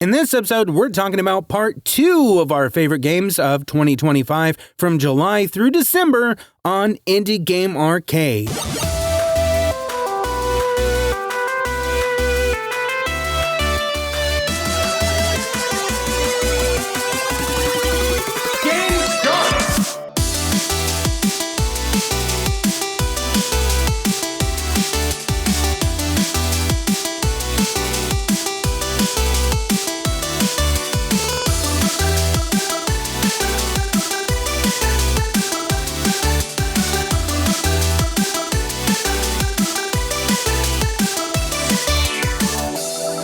In this episode, we're talking about part 2 of our favorite games of 2025 from July through December on Indie Game Arcade.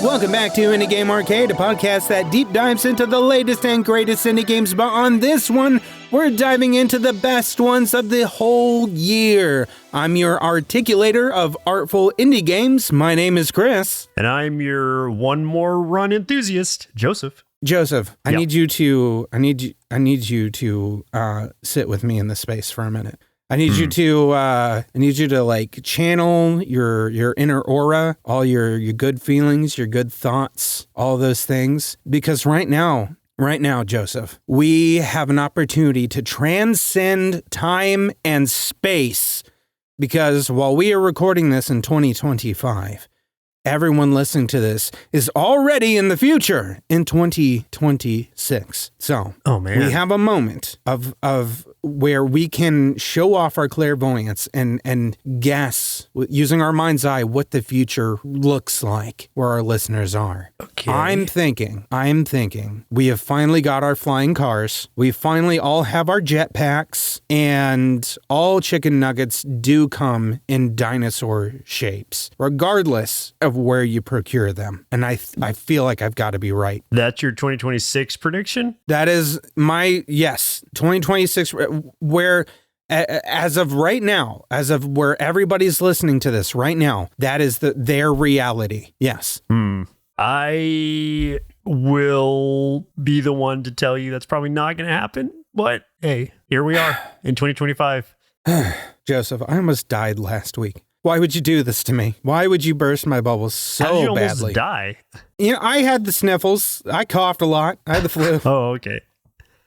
Welcome back to Indie Game Arcade, a podcast that deep dives into the latest and greatest indie games, but on this one, we're diving into the best ones of the whole year. I'm your articulator of artful indie games. My name is Chris. And I'm your one more run enthusiast, Joseph. Joseph, I need you to sit with me in this space for a minute. I need you to like channel your inner aura, all your good feelings, your good thoughts, all those things. Because right now, Joseph, we have an opportunity to transcend time and space. Because while we are recording this in 2025, everyone listening to this is already in the future in 2026. So, we have a moment of where we can show off our clairvoyance and guess, using our mind's eye, what the future looks like where our listeners are. Okay. I'm thinking we have finally got our flying cars. We finally all have our jetpacks, and all chicken nuggets do come in dinosaur shapes, regardless of where you procure them. And I feel like I've got to be right. That's your 2026 prediction? That is yes, 2026, where as of right now, as of where everybody's listening to this right now, that is their reality. Yes. I will be the one to tell you that's probably not going to happen. But hey, here we are in 2025. Joseph, I almost died last week. Why would you do this to me? Why would you burst my bubbles so badly? How did you almost die? I had the sniffles. I coughed a lot. I had the flu. Oh, okay.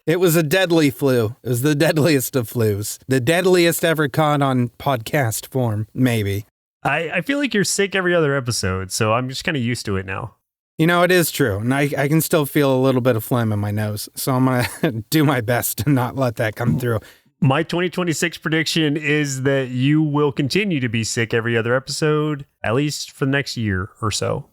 It was a deadly flu. It was the deadliest of flus. The deadliest ever caught on podcast form, maybe. I feel like you're sick every other episode, so I'm just kind of used to it now. It is true. And I can still feel a little bit of phlegm in my nose. So I'm going to do my best to not let that come through. My 2026 prediction is that you will continue to be sick every other episode, at least for the next year or so.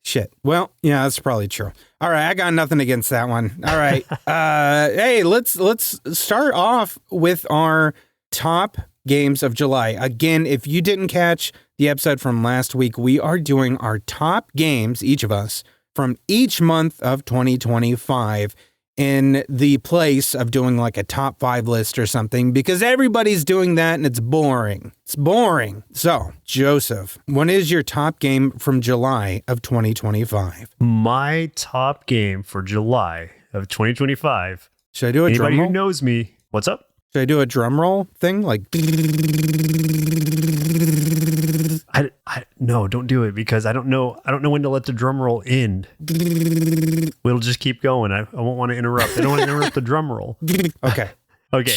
Shit. Well, yeah, that's probably true. All right, I got nothing against that one. All right. Hey, let's start off with our top games of July. Again, if you didn't catch the episode from last week, we are doing our top games, each of us, from each month of 2025 in the place of doing like a top 5 list or something, because everybody's doing that and it's boring. It's boring. So, Joseph, what is your top game from July of 2025? My top game for July of 2025. Should I do a drum roll? Anybody who knows me, what's up? Should I do a drum roll thing? Like, no, don't do it, because I don't know when to let the drum roll end. We'll just keep going. I won't want to interrupt. I don't want to interrupt the drum roll. Okay. Okay.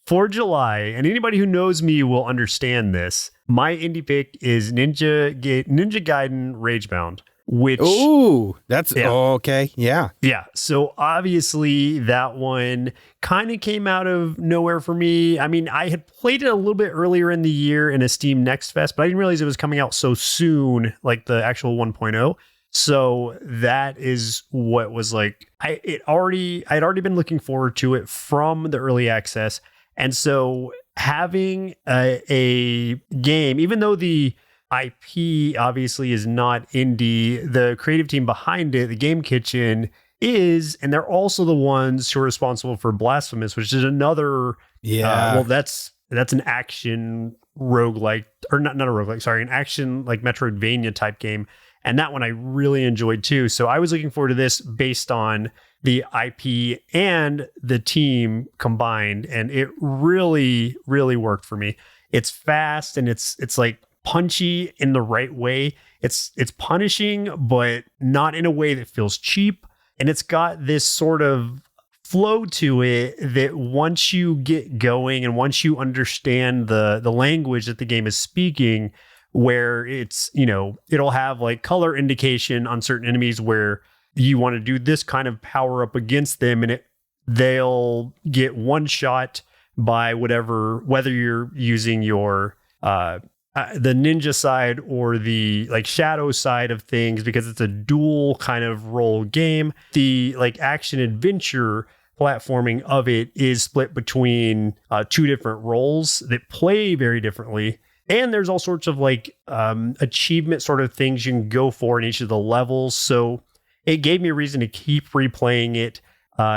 For July, and anybody who knows me will understand this, my indie pick is Ninja Gaiden Ragebound. Which, okay. Yeah. Yeah. So obviously that one kind of came out of nowhere for me. I mean, I had played it a little bit earlier in the year in a Steam Next Fest, but I didn't realize it was coming out so soon, like the actual 1.0. So that is what was like, I had already been looking forward to it from the early access. And so having a game, even though the IP obviously is not indie, the creative team behind it, the Game Kitchen, is, and they're also the ones who are responsible for Blasphemous, which is another, that's an action roguelike, or not a roguelike, sorry, an action like Metroidvania type game. And that one I really enjoyed too. So I was looking forward to this based on the IP and the team combined, and it really, really worked for me. It's fast and it's like punchy in the right way. It's punishing, but not in a way that feels cheap. And it's got this sort of flow to it that once you get going and once you understand the language that the game is speaking, where it's, it'll have like color indication on certain enemies where you want to do this kind of power up against them, and they'll get one shot by whether you're using your the ninja side or the like shadow side of things, because it's a dual kind of role game. The like action adventure platforming of it is split between two different roles that play very differently. And there's all sorts of like achievement sort of things you can go for in each of the levels. So it gave me a reason to keep replaying it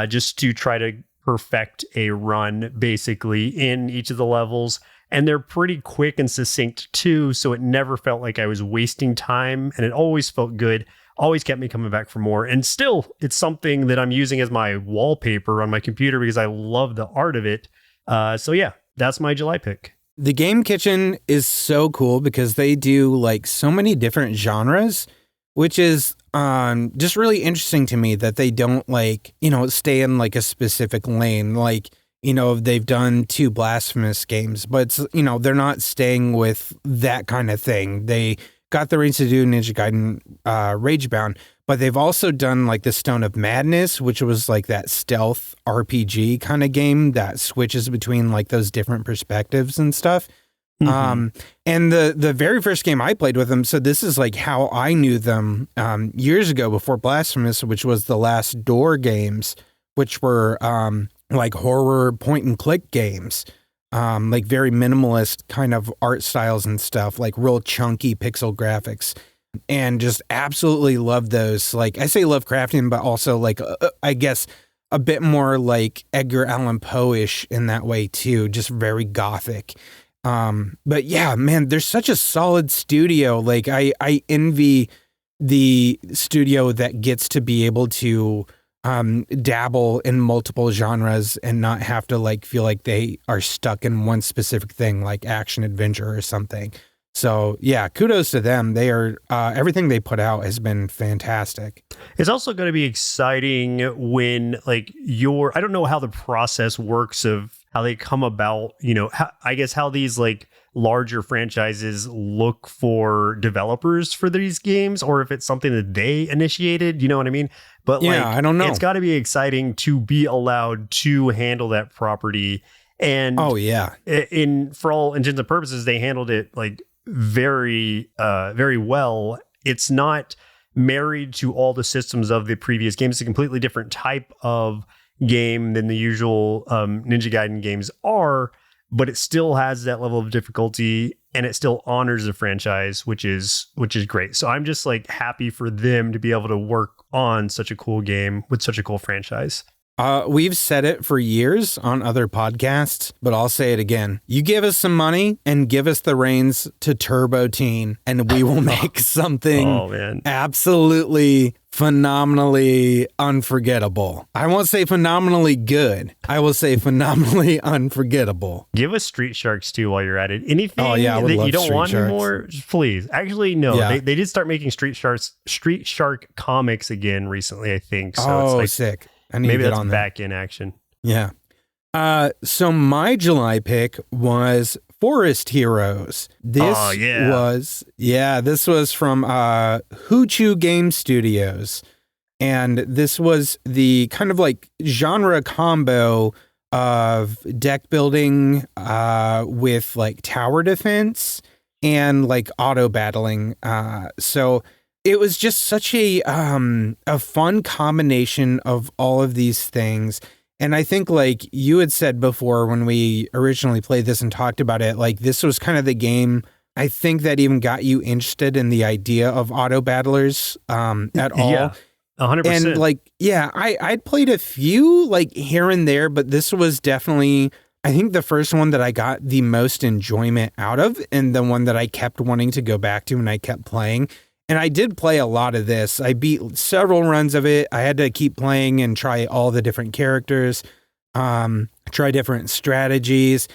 just to try to perfect a run basically in each of the levels. And they're pretty quick and succinct too. So it never felt like I was wasting time, and it always felt good. Always kept me coming back for more. And still, it's something that I'm using as my wallpaper on my computer because I love the art of it. So yeah, that's my July pick. The Game Kitchen is so cool because they do like so many different genres, which is just really interesting to me that they don't like, stay in like a specific lane. Like, they've done 2 Blasphemous games, but it's, they're not staying with that kind of thing. They got the reins to do Ninja Gaiden Ragebound, but they've also done like the Stone of Madness, which was like that stealth RPG kind of game that switches between like those different perspectives and stuff. Mm-hmm. And the very first game I played with them, so this is like how I knew them years ago before Blasphemous, which was the Last Door games, which were like horror point and click games. Like very minimalist kind of art styles and stuff, like real chunky pixel graphics, and just absolutely love those. Like I say Lovecraftian, but also like, I guess a bit more like Edgar Allan Poe-ish in that way too, just very gothic. But yeah, man, there's such a solid studio. Like I envy the studio that gets to be able to dabble in multiple genres and not have to like feel like they are stuck in one specific thing like action adventure or something. So yeah, kudos to them. They are everything they put out has been fantastic. It's also going to be exciting when like I don't know how the process works of how they come about, how these like larger franchises look for developers for these games, or if it's something that they initiated, you know what I mean? But yeah, I don't know. It's got to be exciting to be allowed to handle that property. And oh yeah, for all intents and purposes, they handled it like very, very well. It's not married to all the systems of the previous games. It's a completely different type of game than the usual Ninja Gaiden games are, but it still has that level of difficulty and it still honors the franchise, which is great. So I'm just like happy for them to be able to work on such a cool game with such a cool franchise. We've said it for years on other podcasts, but I'll say it again. You give us some money and give us the reins to Turbo Teen, and we will make something absolutely phenomenally unforgettable. I won't say phenomenally good. I will say phenomenally unforgettable. Give us Street Sharks too while you're at it. Anything that you don't want anymore, please. Actually, no. Yeah. They did start making Street Shark comics again recently, I think. So it's like, sick. I need maybe to get on back in action. Yeah. So my July pick was Forest Heroes. This was from Hoochu Game Studios. And this was the kind of like genre combo of deck building with like tower defense and like auto battling. So it was just such a fun combination of all of these things. And I think like you had said before when we originally played this and talked about it, like this was kind of the game I think that even got you interested in the idea of auto battlers at all. Yeah, 100%. And like, yeah, I'd played a few like here and there, but this was definitely, I think, the first one that I got the most enjoyment out of and the one that I kept wanting to go back to and I kept playing. And I did play a lot of this. I beat several runs of it. I had to keep playing and try all the different characters, try different strategies.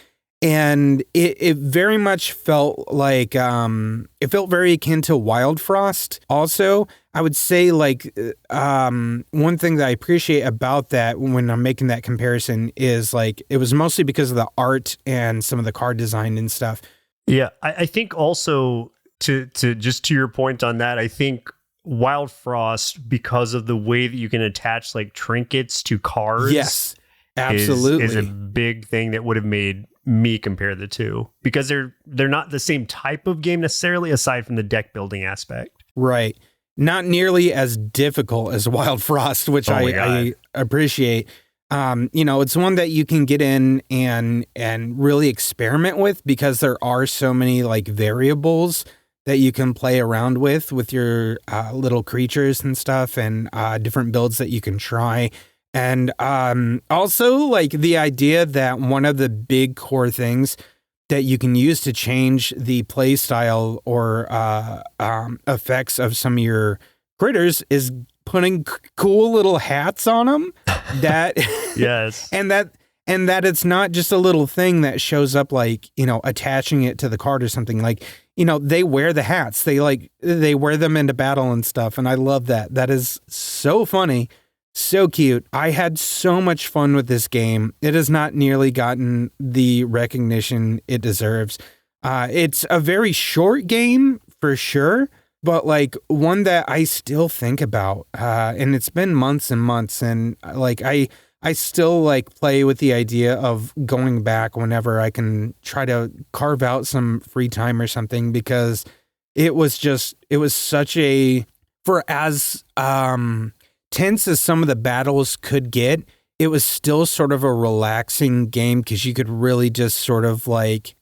And it very much felt like it felt very akin to Wild Frost. Also, I would say like one thing that I appreciate about that when I'm making that comparison is like it was mostly because of the art and some of the card design and stuff. Yeah, I think also to just to your point on that, I think Wild Frost, because of the way that you can attach like trinkets to cards, yes, absolutely, is a big thing that would have made me compare the two, because they're not the same type of game necessarily, aside from the deck building aspect. Right. Not nearly as difficult as Wild Frost, which I appreciate. It's one that you can get in and really experiment with, because there are so many like variables that you can play around with your little creatures and stuff, and different builds that you can try. And also like the idea that one of the big core things that you can use to change the play style or effects of some of your critters is putting cool little hats on them. That yes, and that it's not just a little thing that shows up like, attaching it to the card or something. Like, they wear the hats. They wear them into battle and stuff. And I love that. That is so funny. So cute. I had so much fun with this game. It has not nearly gotten the recognition it deserves. It's a very short game for sure, but like one that I still think about. And it's been months and months, and like I still like play with the idea of going back whenever I can try to carve out some free time or something, because it was such a, for as tense as some of the battles could get, it was still sort of a relaxing game, because you could really just sort of like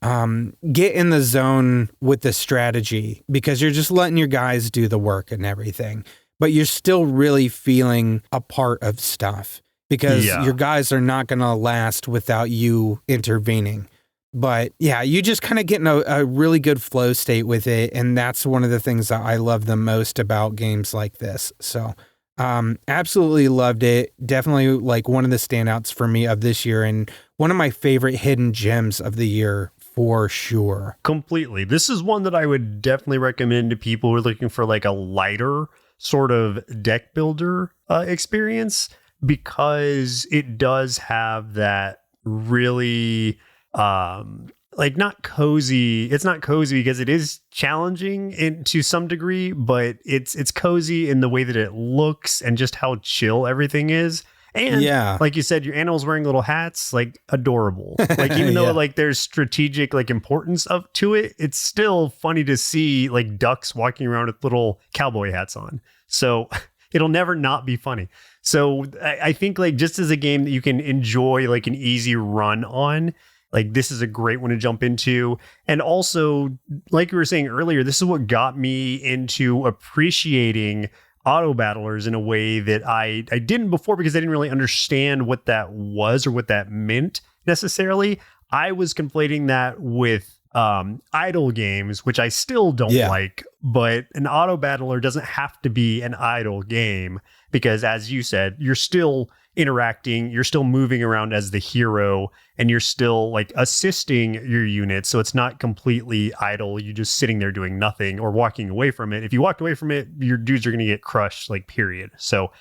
get in the zone with the strategy, because you're just letting your guys do the work and everything, but you're still really feeling a part of stuff, because your guys are not going to last without you intervening. But yeah, you just kind of get in a really good flow state with it, and that's one of the things that I love the most about games like this. So absolutely loved it. Definitely like one of the standouts for me of this year, and one of my favorite hidden gems of the year for sure. Completely. This is one that I would definitely recommend to people who are looking for like a lighter sort of deck builder experience, because it does have that really like not cozy. It's not cozy because it is challenging to some degree, but it's cozy in the way that it looks and just how chill everything is. And like you said, your animal's wearing little hats, like adorable. Like even though like there's strategic like importance to it, it's still funny to see like ducks walking around with little cowboy hats on. So it'll never not be funny. So I think like just as a game that you can enjoy like an easy run on, like this is a great one to jump into. And also, like you were saying earlier, this is what got me into appreciating auto battlers in a way that I didn't before, because I didn't really understand what that was or what that meant necessarily. I was conflating that with idle games, which I still don't like, but an auto battler doesn't have to be an idle game, because as you said, you're still interacting, you're still moving around as the hero, and you're still like assisting your units. So it's not completely idle. You're just sitting there doing nothing or walking away from it. If you walked away from it, your dudes are going to get crushed, like period. So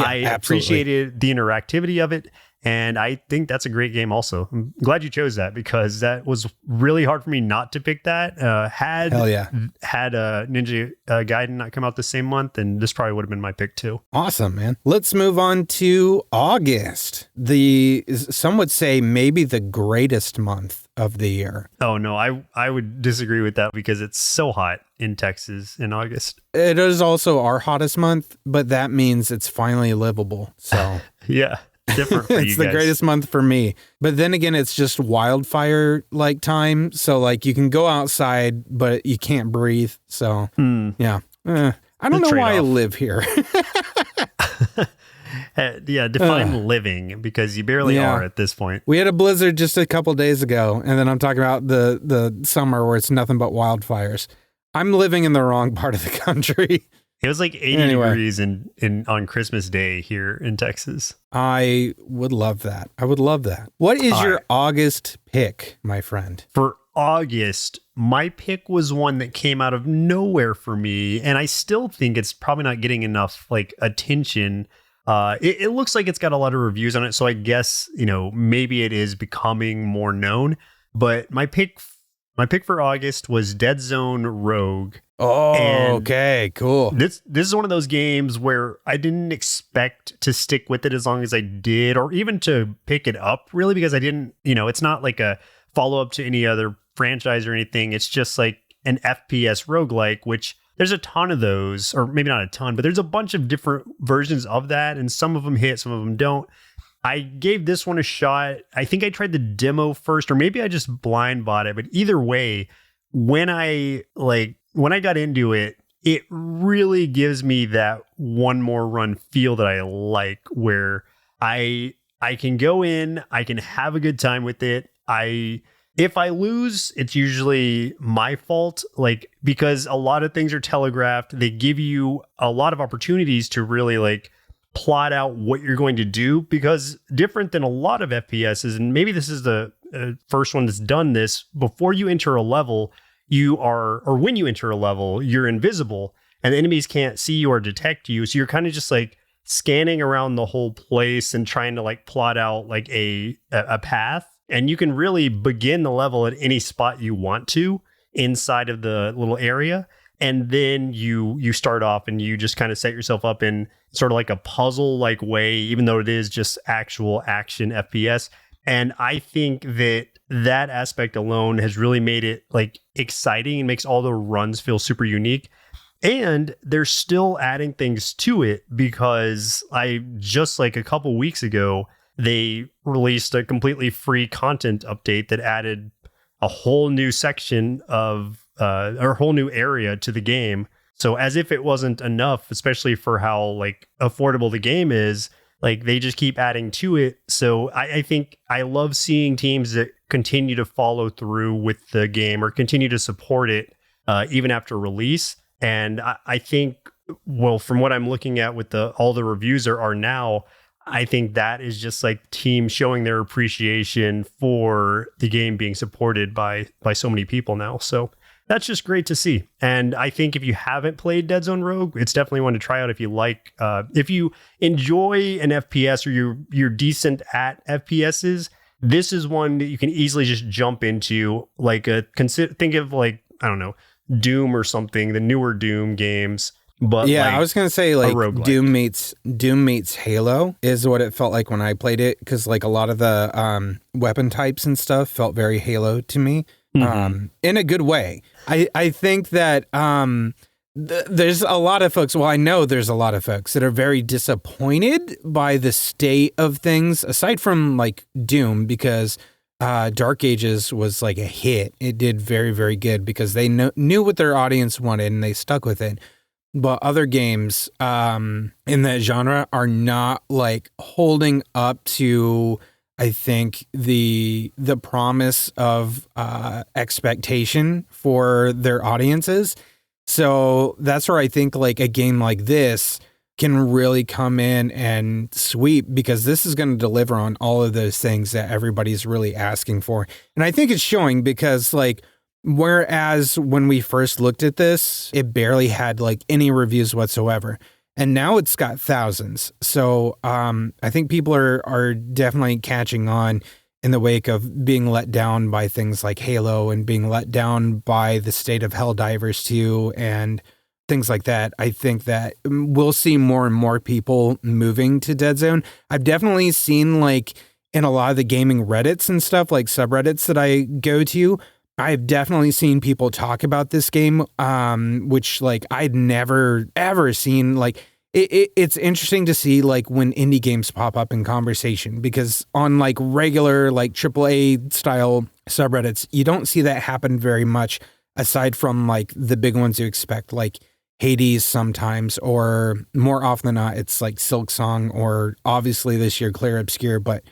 I appreciated the interactivity of it. And I think that's a great game also. I'm glad you chose that, because that was really hard for me not to pick that. Had Ninja Gaiden not come out the same month, and this probably would have been my pick too. Awesome, man. Let's move on to August. Some would say maybe the greatest month of the year. Oh, no, I would disagree with that, because it's so hot in Texas in August. It is also our hottest month, but that means it's finally livable. So yeah. Different for it's the greatest month for me. But then again, it's just wildfire like time. So like you can go outside, but you can't breathe. So I don't know why I live here. Define living, because you barely are at this point. We had a blizzard just a couple days ago, and then I'm talking about the summer where it's nothing but wildfires. I'm living in the wrong part of the country. It was like 80 degrees in on Christmas Day here in Texas. I would love that. I would love that. What is your August pick, my friend? For August, my pick was one that came out of nowhere for me, and I still think it's probably not getting enough like attention. It looks like it's got a lot of reviews on it, so I guess, maybe it is becoming more known. But my pick for August was Dead Zone Rogue. Oh, okay, cool. This is one of those games where I didn't expect to stick with it as long as I did, or even to pick it up, really, because I didn't, it's not like a follow-up to any other franchise or anything. It's just like an FPS roguelike, which there's a ton of those, or maybe not a ton, but there's a bunch of different versions of that, and some of them hit, some of them don't. I gave this one a shot. I think I tried the demo first, or maybe I just blind bought it, but either way, when I got into it, it really gives me that one more run feel that I like, where I can go in, I can have a good time with it. If I lose, it's usually my fault, because a lot of things are telegraphed. They give you a lot of opportunities to really plot out what you're going to do, because different than a lot of FPSs, and maybe this is the first one that's done this, before you enter a level, when you enter a level, you're invisible and the enemies can't see you or detect you. So you're kind of just scanning around the whole place and trying to plot out a path. And you can really begin the level at any spot you want to inside of the little area. And then you start off and you just kind of set yourself up in sort of like a puzzle way, even though it is just actual action FPS. And I think that aspect alone has really made it exciting and makes all the runs feel super unique. And they're still adding things to it, because I just a couple weeks ago, they released a completely free content update that added a whole new section of or a whole new area to the game. So as if it wasn't enough, especially for how affordable the game is, they just keep adding to it. So I think I love seeing teams that continue to follow through with the game or continue to support it even after release. And I think, well, from what I'm looking at with all the reviews there are now, I think that is just teams showing their appreciation for the game being supported by so many people now. So that's just great to see. And I think if you haven't played Dead Zone Rogue, it's definitely one to try out if you if you enjoy an FPS or you're decent at FPSs. This is one that you can easily just jump into. Think of I don't know, Doom or something, the newer Doom games. But yeah, I was gonna say Doom meets Halo is what it felt like when I played it, because a lot of the weapon types and stuff felt very Halo to me, in a good way. I think that there's a lot of folks. Well, I know there's a lot of folks that are very disappointed by the state of things, aside from Doom, because Dark Ages was a hit. It did very, very good because they knew what their audience wanted and they stuck with it. But other games in that genre are not holding up to, I think, the promise of expectation for their audiences. So that's where I think a game like this can really come in and sweep, because this is going to deliver on all of those things that everybody's really asking for. And I think it's showing, because whereas when we first looked at this, it barely had any reviews whatsoever. And now it's got thousands. So I think people are definitely catching on in the wake of being let down by things like Halo and being let down by the state of Helldivers 2 and things like that. I think that we'll see more and more people moving to Dead Zone. I've definitely seen in a lot of the gaming Reddits and stuff, subreddits that I go to, I've definitely seen people talk about this game, which I'd never ever seen. It's interesting to see when indie games pop up in conversation, because on regular AAA style subreddits, you don't see that happen very much, aside from the big ones you expect, Hades sometimes, or more often than not, it's Silksong, or obviously this year Clear Obscure, but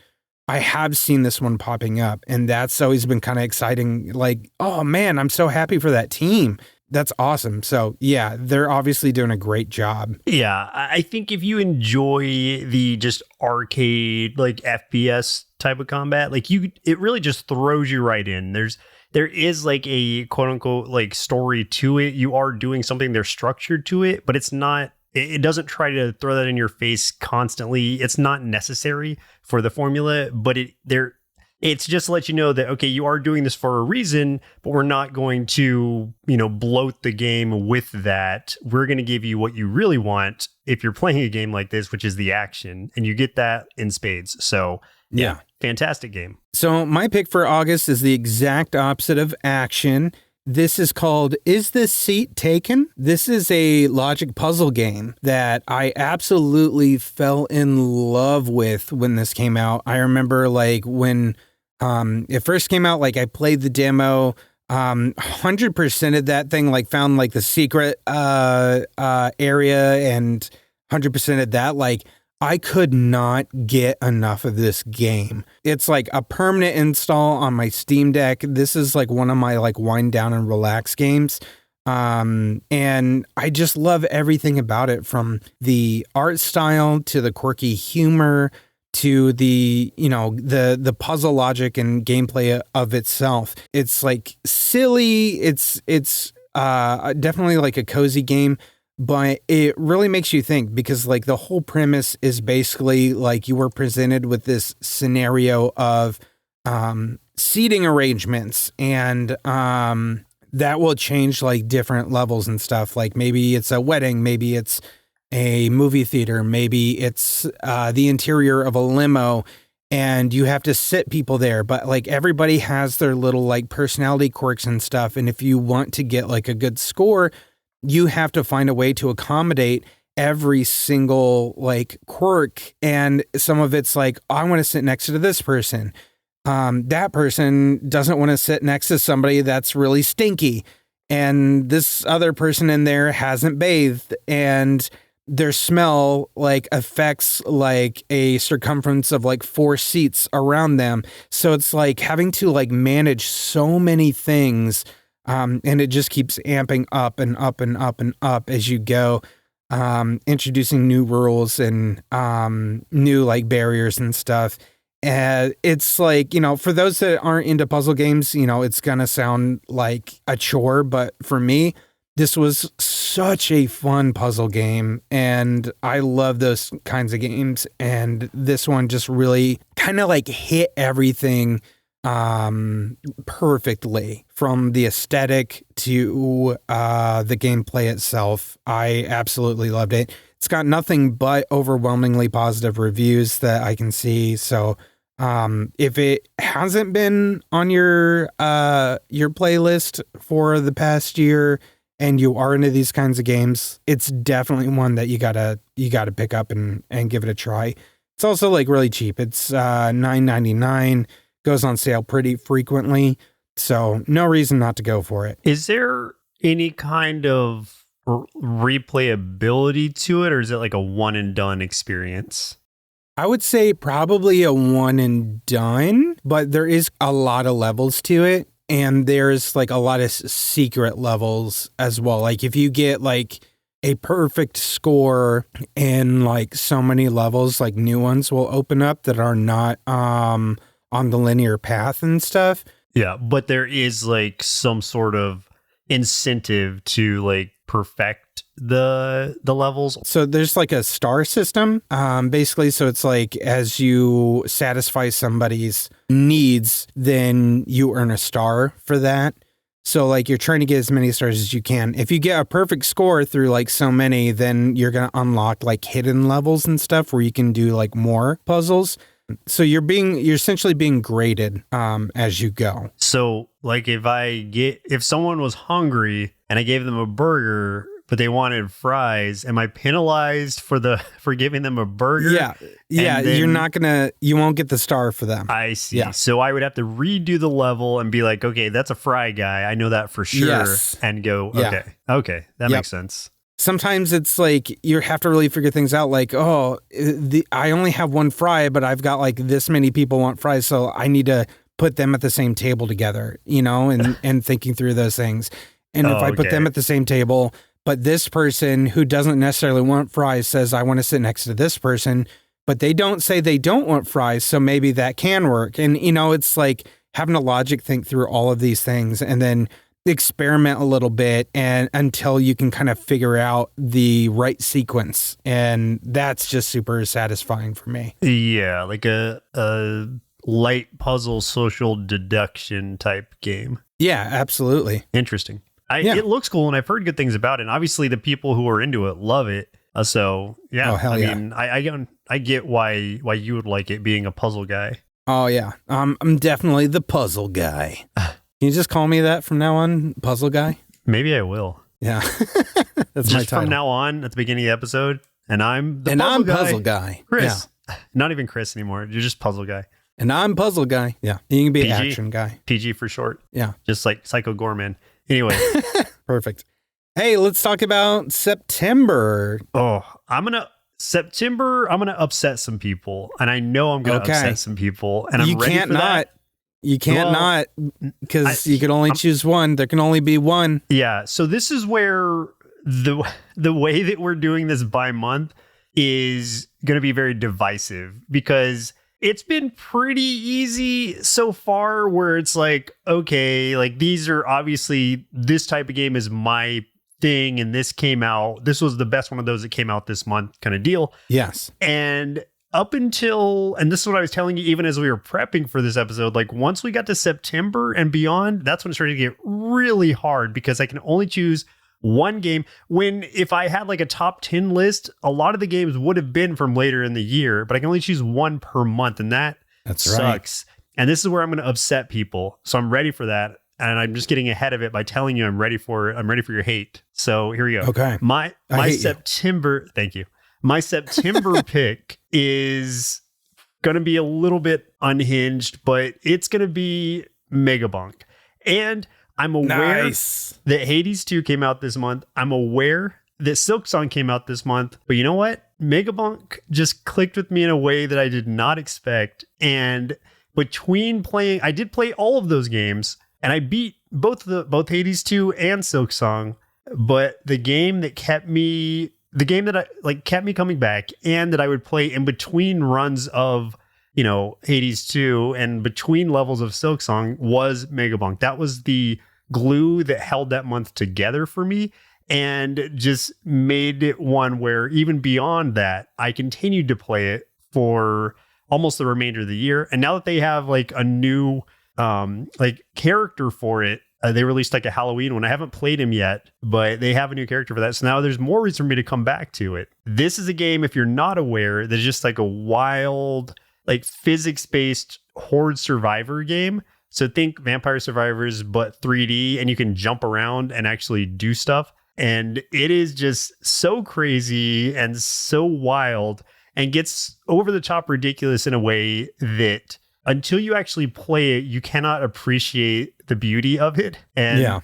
I have seen this one popping up, and that's always been kind of exciting. Oh man, I'm so happy for that team, That's awesome. So yeah, they're obviously doing a great job. Yeah, I think if you enjoy the just arcade like FPS type of combat, like it really just throws you right in. There is like a quote unquote like story to it. You are doing something, there's structure to it, but it's not. It doesn't try to throw that in your face constantly. It's not necessary for the formula, but it's just to let you know that, okay, you are doing this for a reason, but we're not going to, bloat the game with that. We're going to give you what you really want if you're playing a game like this, which is the action, and you get that in spades. So yeah, fantastic game. So my pick for August is the exact opposite of action. This is called Is This Seat Taken? This is a logic puzzle game that I absolutely fell in love with when this came out. I remember like when it first came out, like I played the demo, 100% of that thing, like found like the secret area and 100% of that, like I could not get enough of this game. It's like a permanent install on my Steam Deck. This is like one of my like wind down and relax games. And I just love everything about it, from the art style to the quirky humor to the, the puzzle logic and gameplay of itself. It's like silly. It's definitely like a cozy game. But it really makes you think, because like the whole premise is basically like you were presented with this scenario of seating arrangements, and that will change like different levels and stuff. Like maybe it's a wedding, maybe it's a movie theater, maybe it's the interior of a limo, and you have to sit people there. But like everybody has their little like personality quirks and stuff. And if you want to get like a good score, you have to find a way to accommodate every single like quirk. And some of it's like, I want to sit next to this person. That person doesn't want to sit next to somebody that's really stinky. And this other person in there hasn't bathed, and their smell like affects like a circumference of like 4 seats around them. So it's like having to like manage so many things. And it just keeps amping up and up and up and up as you go, introducing new rules and new like barriers and stuff. And it's like, for those that aren't into puzzle games, it's going to sound like a chore. But for me, this was such a fun puzzle game, and I love those kinds of games. And this one just really kind of like hit everything perfectly, from the aesthetic to the gameplay itself. I absolutely loved it. It's got nothing but overwhelmingly positive reviews that I can see. So if it hasn't been on your playlist for the past year and you are into these kinds of games, it's definitely one that you gotta pick up and give it a try. It's also like really cheap. It's $9.99. Goes on sale pretty frequently, so no reason not to go for it. Is there any kind of replayability to it, or is it like a one and done experience? I would say probably a one and done, but there is a lot of levels to it, and there's like a lot of secret levels as well. Like if you get like a perfect score in like so many levels, like new ones will open up that are not on the linear path and stuff. Yeah, but there is like some sort of incentive to like perfect the levels. So there's like a star system, basically. So it's like as you satisfy somebody's needs, then you earn a star for that. So like you're trying to get as many stars as you can. If you get a perfect score through like so many, then you're going to unlock like hidden levels and stuff where you can do like more puzzles. So you're essentially being graded as you go. So like if someone was hungry and I gave them a burger, but they wanted fries, am I penalized for giving them a burger? Yeah. You won't get the star for them. I see. Yeah. So I would have to redo the level and be like, okay, that's a fry guy. I know that for sure. Yes. And go, okay, that makes sense. Sometimes it's like you have to really figure things out. Like, I only have one fry, but I've got like this many people want fries, so I need to put them at the same table together, and thinking through those things. And if Oh, I put them okay. at the same table, but this person who doesn't necessarily want fries says, I want to sit next to this person, but they don't say they don't want fries. So maybe that can work. And, it's like having a logic think through all of these things and then experiment a little bit and until you can kind of figure out the right sequence. And that's just super satisfying for me. Yeah, like a light puzzle social deduction type game. Yeah, absolutely. Interesting. Yeah. It looks cool, and I've heard good things about it. And obviously, the people who are into it love it. So yeah, Oh, hell I yeah. mean, I get why you would like it, being a puzzle guy. Oh, yeah. I'm definitely the puzzle guy. Can you just call me that from now on? Puzzle guy? Maybe I will. Yeah. That's Just my title. from now on, at the beginning of the episode, and I'm the and puzzle I'm guy. puzzle guy. Chris. Not even Chris anymore. You're just puzzle guy. And I'm puzzle guy. Yeah. You can be PG? action guy. PG for short. Yeah. Just like Psycho Gorman. Anyway. Perfect. Hey, let's talk about September. I'm going to upset some people. And I know I'm going to upset some people. And I'm you ready can't for not. that. You can't not, because you can only choose one. There can only be one. Yeah. So this is where the way that we're doing this by month is going to be very divisive, because it's been pretty easy so far where it's like, okay, like these are obviously, this type of game is my thing, and this was the best one of those that came out this month kind of deal. Yes. And up until, and this is what I was telling you, even as we were prepping for this episode, like once we got to September and beyond, that's when it started to get really hard, because I can only choose one game. If I had like a top 10 list, a lot of the games would have been from later in the year, but I can only choose one per month, and that's sucks. Right. And this is where I'm going to upset people. So I'm ready for that. And I'm just getting ahead of it by telling you I'm ready for it. I'm ready for your hate. So here we go. Okay. My September, thank you. My September pick is going to be a little bit unhinged, but it's going to be Megabonk. And I'm aware that Hades 2 came out this month. I'm aware that Silksong came out this month. But you know what? Megabonk just clicked with me in a way that I did not expect. And between playing, I did play all of those games, and I beat both Hades 2 and Silksong. But the game that kept me coming back, and that I would play in between runs of, Hades 2 and between levels of Silksong, was Megabonk. That was the glue that held that month together for me, and just made it one where even beyond that, I continued to play it for almost the remainder of the year. And now that they have like a new character for it, they released like a Halloween one. I haven't played him yet, but they have a new character for that. So now there's more reason for me to come back to it. This is a game, if you're not aware, that's just like a wild, like physics-based horde survivor game. So think Vampire Survivors, but 3D, and you can jump around and actually do stuff. And it is just so crazy and so wild, and gets over the top ridiculous in a way that until you actually play it, you cannot appreciate the beauty of it. And yeah.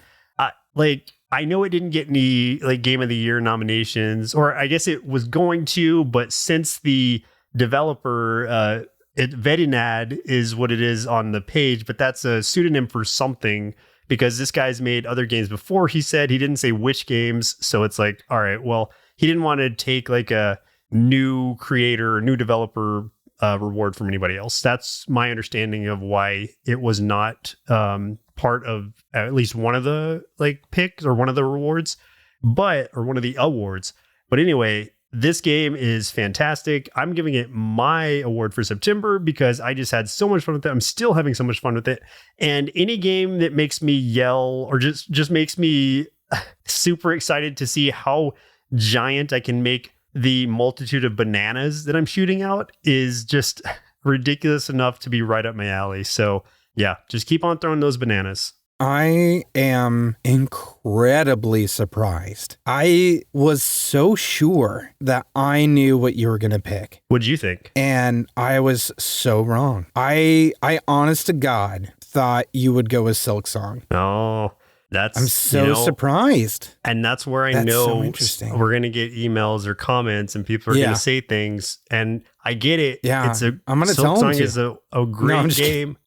I know it didn't get any like Game of the Year nominations, or I guess it was going to, but since the developer, Vedinad is what it is on the page, but that's a pseudonym for something, because this guy's made other games before. He said he didn't say which games. So it's like, all right, well, he didn't want to take like a new creator or new developer reward from anybody else. That's my understanding of why it was not part of at least one of the like picks or one of the rewards, or one of the awards. But anyway, this game is fantastic. I'm giving it my award for September because I just had so much fun with it. I'm still having so much fun with it. And any game that makes me yell or just makes me super excited to see how giant I can make the multitude of bananas that I'm shooting out is just ridiculous enough to be right up my alley. So yeah, just keep on throwing those bananas. I am incredibly surprised. I was so sure that I knew what you were going to pick. What'd you think? And I was so wrong. I honest to God, thought you would go with Silksong. Oh, I'm so surprised. And that's where I know we're going to get emails or comments and people are going to say things. And I get it. Yeah. I'm going to tell them is a great game.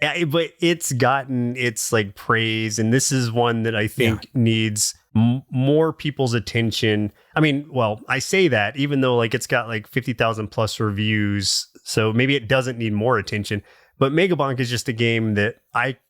Yeah, but it's gotten its like praise, and this is one that I think needs more people's attention. I mean, well, I say that even though like it's got like 50,000 plus reviews, so maybe it doesn't need more attention. But Megabonk is just a game that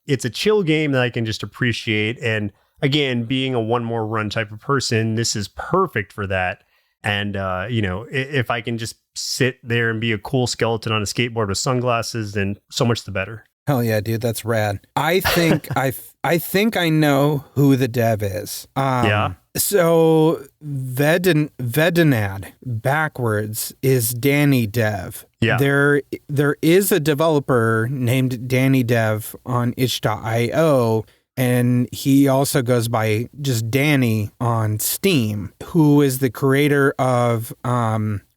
it's a chill game that I can just appreciate. And again, being a one more run type of person, this is perfect for that. And, if I can just sit there and be a cool skeleton on a skateboard with sunglasses, then so much the better. Hell yeah, dude, that's rad. I think I think I know who the dev is. Yeah. So Vedinad backwards is Danny Dev. Yeah. There is a developer named Danny Dev on itch.io, and he also goes by just Danny on Steam, who is the creator of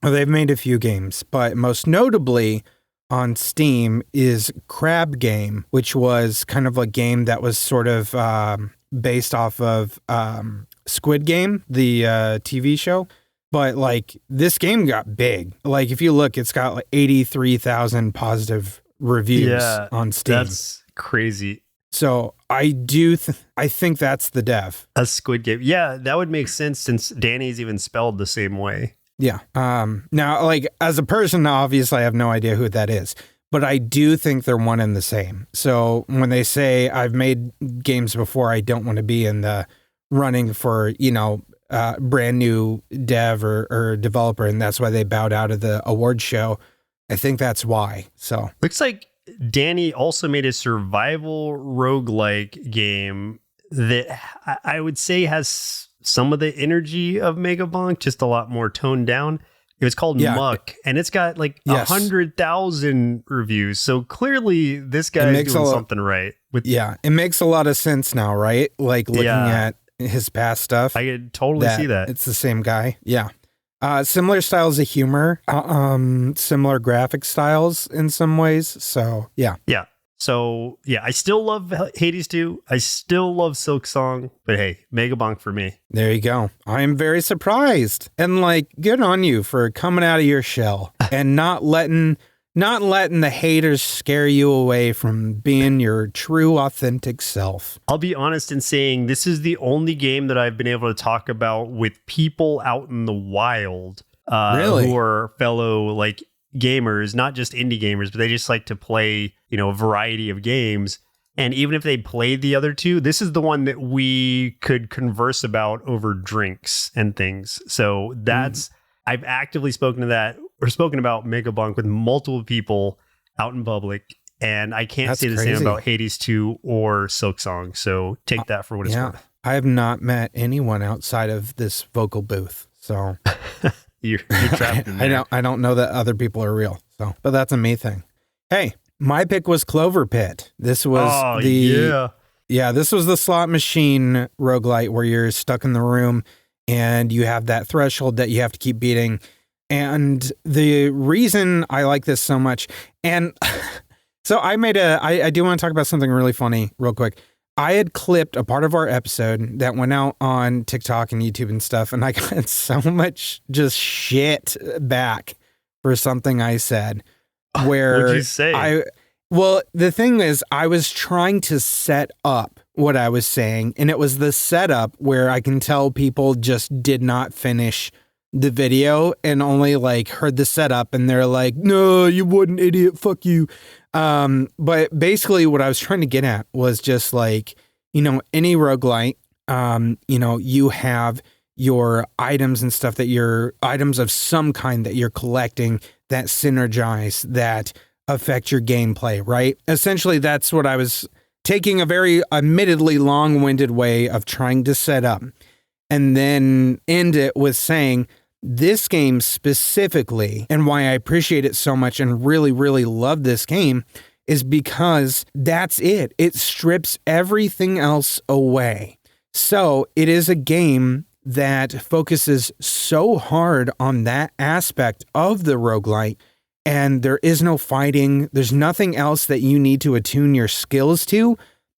they've made a few games, but most notably on Steam is Crab Game, which was kind of a game that was sort of based off of Squid Game, the TV show. But like this game got big. Like if you look, it's got like 83,000 positive reviews on Steam. That's crazy. So I think that's the dev. A Squid Game. Yeah, that would make sense since Danny's even spelled the same way. Yeah. Now, like as a person, obviously I have no idea who that is, but I do think they're one and the same. So when they say I've made games before, I don't want to be in the running for, brand new dev or developer, and that's why they bowed out of the award show. I think that's why. So looks like Danny also made a survival roguelike game that I would say has some of the energy of Megabonk, just a lot more toned down. It was called Muck, and it's got like 100,000 reviews. So clearly this guy is doing something right. It makes a lot of sense now, right? Like looking at his past stuff. I could totally see that. It's the same guy. Yeah. Similar styles of humor, similar graphic styles in some ways. So, yeah. Yeah. So, yeah, I still love Hades 2. I still love Silk Song. But hey, Megabonk for me. There you go. I am very surprised. And like, good on you for coming out of your shell and not letting the haters scare you away from being your true, authentic self. I'll be honest in saying this is the only game that I've been able to talk about with people out in the wild really? Who are fellow like gamers, not just indie gamers, but they just like to play, a variety of games. And even if they played the other two, this is the one that we could converse about over drinks and things. So that's, I've actively spoken about Megabonk with multiple people out in public. And I can't say the same about Hades 2 or Silk Song. So take that for what it's worth. I have not met anyone outside of this vocal booth. So you're trapped in there. I don't know that other people are real. So, but that's a me thing. Hey, my pick was Clover Pit. This was this was the slot machine roguelite where you're stuck in the room and you have that threshold that you have to keep beating. And the reason I like this so much, and so I do want to talk about something really funny real quick. I had clipped a part of our episode that went out on TikTok and YouTube and stuff, and I got so much just shit back for something I said. Where what'd you say? Well, the thing is, I was trying to set up what I was saying, and it was the setup where I can tell people just did not finish the video and only like heard the setup, and they're like, "No, you wouldn't, idiot, fuck you." But basically what I was trying to get at was just like, any roguelite, you have your items and stuff items of some kind that you're collecting that synergize, that affect your gameplay, right? Essentially, that's what I was taking a very admittedly long-winded way of trying to set up, and then end it with saying, this game specifically, and why I appreciate it so much and really, really love this game, is because that's it. It strips everything else away. So it is a game that focuses so hard on that aspect of the roguelite, and there is no fighting. There's nothing else that you need to attune your skills to,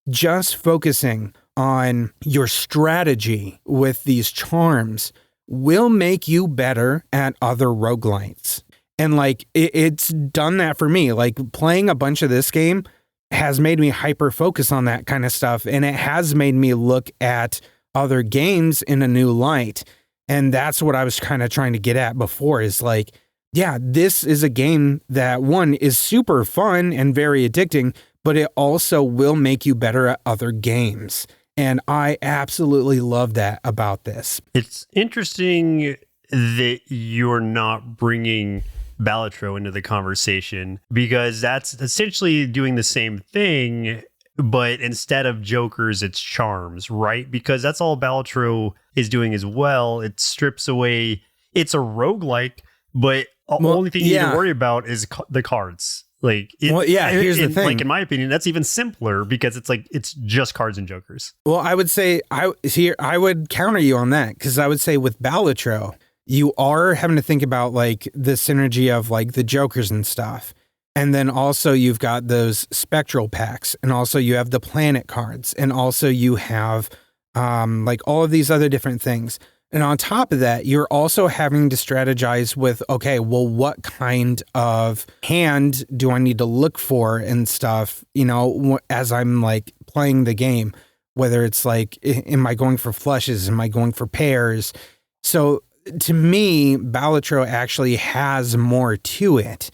just focusing on your strategy with these charms will make you better at other roguelites. And like, it's done that for me. Like playing a bunch of this game has made me hyper focus on that kind of stuff. And it has made me look at other games in a new light. And that's what I was kind of trying to get at before, is like, yeah, this is a game that, one, is super fun and very addicting, but it also will make you better at other games. And I absolutely love that about this. It's interesting that you're not bringing Balatro into the conversation, because that's essentially doing the same thing, but instead of jokers, it's charms, right? Because that's all Balatro is doing as well. It strips away, it's a roguelike, but the only thing you need to worry about is the cards. Like, here's the thing. Like, in my opinion, that's even simpler, because it's like, it's just cards and jokers. Well, I would say, I would counter you on that, because I would say with Balatro, you are having to think about like the synergy of like the jokers and stuff. And then also you've got those spectral packs, and also you have the planet cards, and also you have like all of these other different things. And on top of that, you're also having to strategize with, okay, well, what kind of hand do I need to look for and stuff, you know, as I'm like playing the game, whether it's like, am I going for flushes? Am I going for pairs? So to me, Balatro actually has more to it.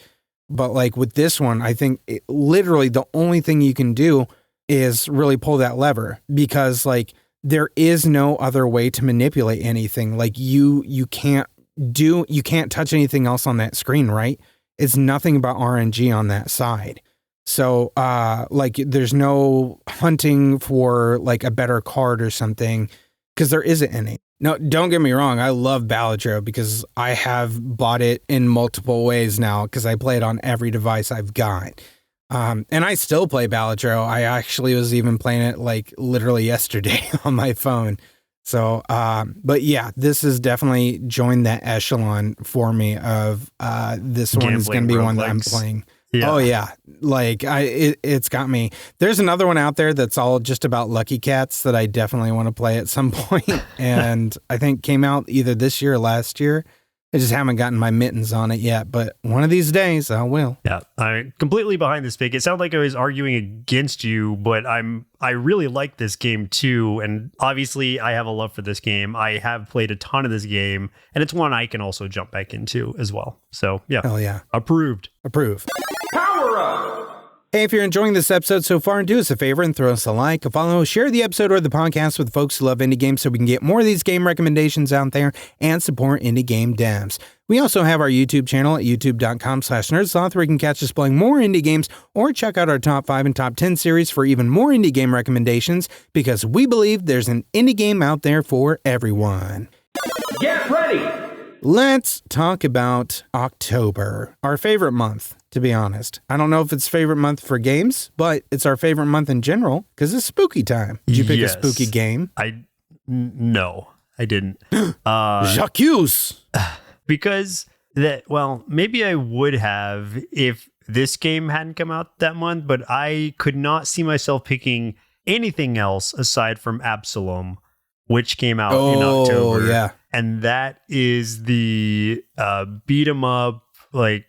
But like with this one, I think literally the only thing you can do is really pull that lever, because like there is no other way to manipulate anything. Like you can't touch anything else on that screen, right? It's nothing about RNG on that side. So like there's no hunting for like a better card or something, because there isn't any. No, don't get me wrong. I love Balatro because I have bought it in multiple ways now, because I play it on every device I've got. And I still play Balatro. I actually was even playing it like literally yesterday on my phone. So, but yeah, this has definitely joined that echelon for me of this one is going to be one that I'm playing. Yeah. Oh yeah, like it's got me. There's another one out there that's all just about Lucky Cats that I definitely want to play at some point, and I think came out either this year or last year. I just haven't gotten my mittens on it yet, but one of these days I will. Yeah, I'm completely behind this pick. It sounded like I was arguing against you, but I really like this game too, and obviously I have a love for this game. I have played a ton of this game, and it's one I can also jump back into as well. So yeah, hell yeah, approved. Power up. Hey, if you're enjoying this episode so far, do us a favor and throw us a like, a follow, share the episode or the podcast with folks who love indie games so we can get more of these game recommendations out there and support indie game devs. We also have our YouTube channel at youtube.com/nerdsloth, where you can catch us playing more indie games, or check out our top 5 and top 10 series for even more indie game recommendations, because we believe there's an indie game out there for everyone. Get ready! Let's talk about October, our favorite month, to be honest. I don't know if it's favorite month for games, but it's our favorite month in general because it's spooky time. Did you pick a spooky game? No, I didn't. Jacques! Because maybe I would have if this game hadn't come out that month, but I could not see myself picking anything else aside from Absalom, which came out in October. Yeah. And that is the beat 'em up, like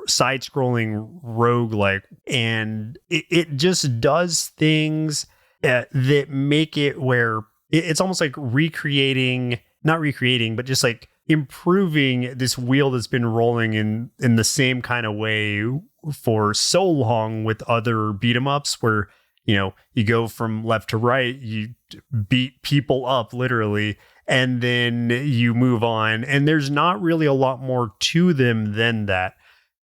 side-scrolling roguelike, and it just does things that make it where it's almost like not recreating, but just like improving this wheel that's been rolling in the same kind of way for so long with other beat 'em ups, where you go from left to right, you beat people up literally, and then you move on, and there's not really a lot more to them than that.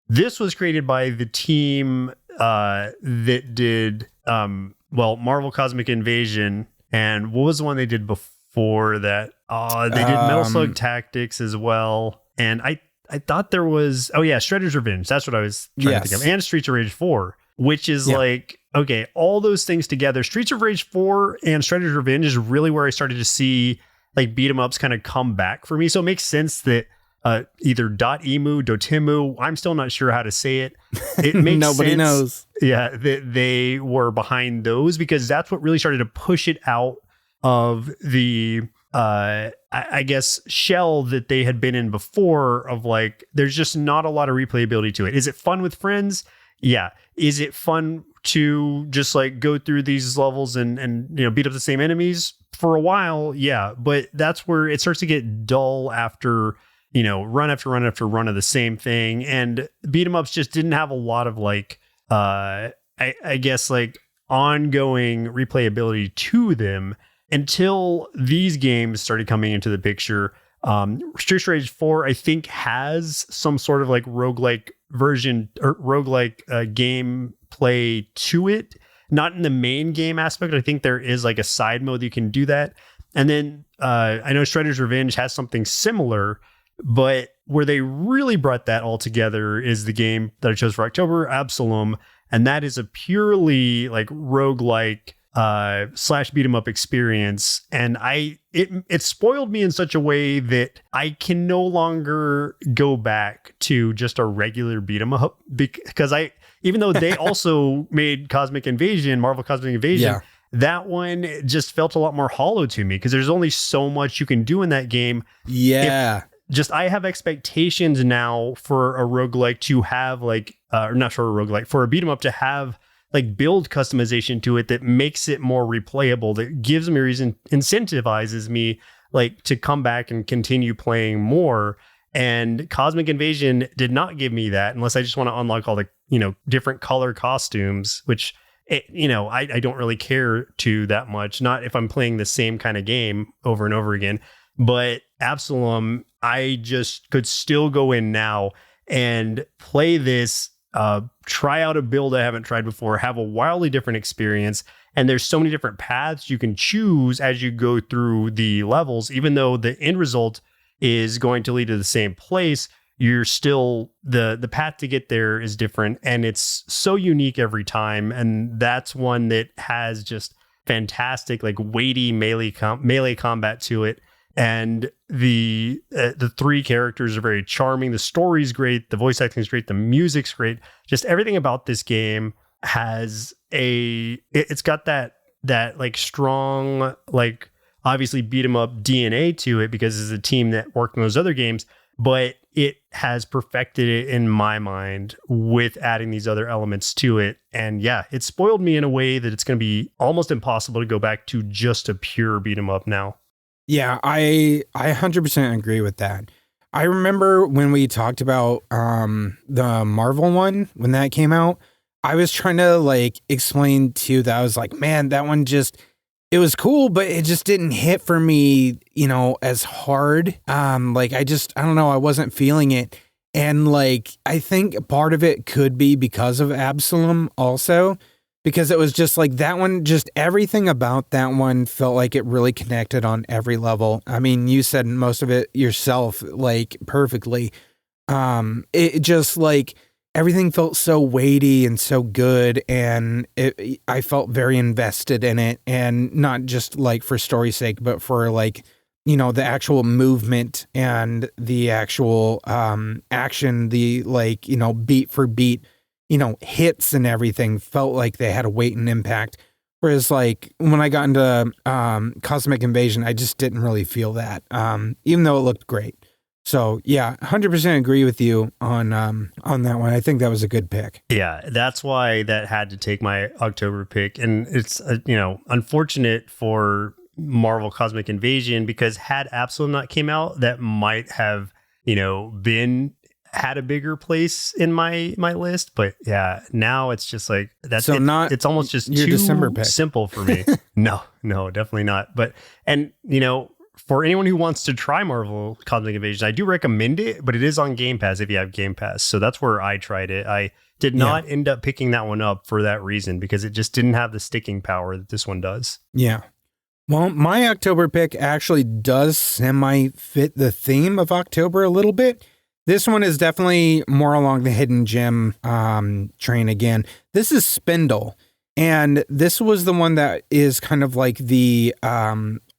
This was created by the team that did Marvel Cosmic Invasion, and what was the one they did before that? They did Metal Slug Tactics as well, and I thought there was Shredder's Revenge. That's what I was trying to think of, and Streets of Rage 4, which is like, okay, all those things together. Streets of Rage 4 and Shredder's Revenge is really where I started to see like beat 'em ups kind of come back for me. So it makes sense that either Dotemu, I'm still not sure how to say it. It makes Nobody knows. Yeah, that they were behind those, because that's what really started to push it out of the I guess shell that they had been in before, of like, there's just not a lot of replayability to it. Is it fun with friends? Yeah. Is it fun to just like go through these levels and beat up the same enemies for a while. Yeah. But that's where it starts to get dull after, run after run after run of the same thing. And beat 'em ups just didn't have a lot of like, I guess like ongoing replayability to them until these games started coming into the picture. Streets of Rage 4, I think, has some sort of like roguelike version or roguelike gameplay to it. Not in the main game aspect. I think there is like a side mode you can do that. And then I know Shredder's Revenge has something similar, but where they really brought that all together is the game that I chose for October, Absalom. And that is a purely like roguelike / beat 'em up experience. And it spoiled me in such a way that I can no longer go back to just a regular beat 'em up because even though they also made Marvel Cosmic Invasion, that one just felt a lot more hollow to me because there's only so much you can do in that game. Yeah. I have expectations now for a roguelike to have like, or not for a roguelike, for a beat 'em up to have like build customization to it that makes it more replayable, that gives me a reason, incentivizes me like to come back and continue playing more. And Cosmic Invasion did not give me that unless I just want to unlock all the, different color costumes, which, I don't really care to that much. Not if I'm playing the same kind of game over and over again. But Absalom, I just could still go in now and play this, try out a build I haven't tried before, have a wildly different experience. And there's so many different paths you can choose as you go through the levels, even though the end result is going to lead to the same place. You're still the path to get there is different, and it's so unique every time. And that's one that has just fantastic, like weighty melee combat to it. And the three characters are very charming. The story's great. The voice acting is great. The music's great. Just everything about this game has it's got that like strong, like obviously beat 'em up DNA to it because it's a team that worked on those other games, but it has perfected it in my mind with adding these other elements to it. And yeah, it spoiled me in a way that it's going to be almost impossible to go back to just a pure beat 'em up now. Yeah, I 100% agree with that. I remember when we talked about the Marvel one, when that came out, I was trying to like explain to that. I was like, man, that one it was cool, but it just didn't hit for me, as hard. Like I don't know, I wasn't feeling it. And like, I think part of it could be because of Absalom also, because it was just like that one, just everything about that one felt like it really connected on every level. I mean, you said most of it yourself, like perfectly. It just like everything felt so weighty and so good. And I felt very invested in it, and not just like for story's sake, but for like, the actual movement and the actual, action, the like, beat for beat, hits and everything felt like they had a weight and impact. Whereas like when I got into Cosmic Invasion, I just didn't really feel that, even though it looked great. So yeah, 100% agree with you on that one. I think that was a good pick. Yeah, that's why that had to take my October pick. And it's, unfortunate for Marvel Cosmic Invasion because had Absalom not came out, that might have, had a bigger place in my list. But yeah, now it's just like that's so not it's almost just your too December pick. Simple for me. no, definitely not. But for anyone who wants to try Marvel Cosmic Invasion, I do recommend it, but it is on Game Pass if you have Game Pass. So that's where I tried it. I did not end up picking that one up for that reason, because it just didn't have the sticking power that this one does. Yeah. Well, my October pick actually does semi-fit the theme of October a little bit. This one is definitely more along the hidden gem train again. This is Spindle. And this was the one that is kind of like the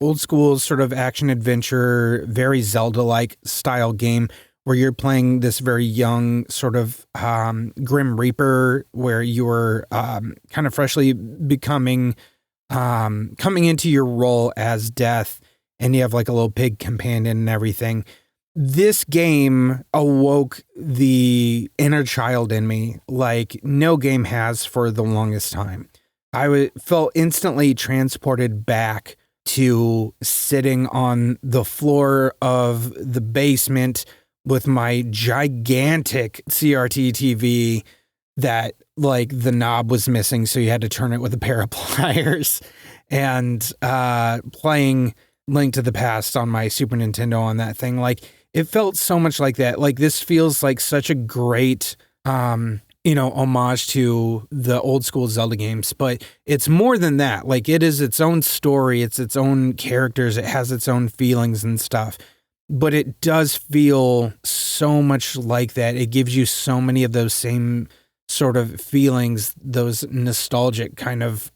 old school sort of action adventure, very Zelda-like style game where you're playing this very young sort of Grim Reaper, where you're kind of freshly coming into your role as Death, and you have like a little pig companion and everything. this game awoke the inner child in me like no game has for the longest time. I felt instantly transported back to sitting on the floor of the basement with my gigantic CRT TV that like the knob was missing, so you had to turn it with a pair of pliers, and playing Link to the Past on my Super Nintendo on that thing. Like, it felt so much like that. Like, this feels like such a great homage to the old school Zelda games, but it's more than that. Like, it is its own story, it's its own characters, it has its own feelings and stuff. But it does feel so much like that. It gives you so many of those same sort of feelings, those nostalgic kind of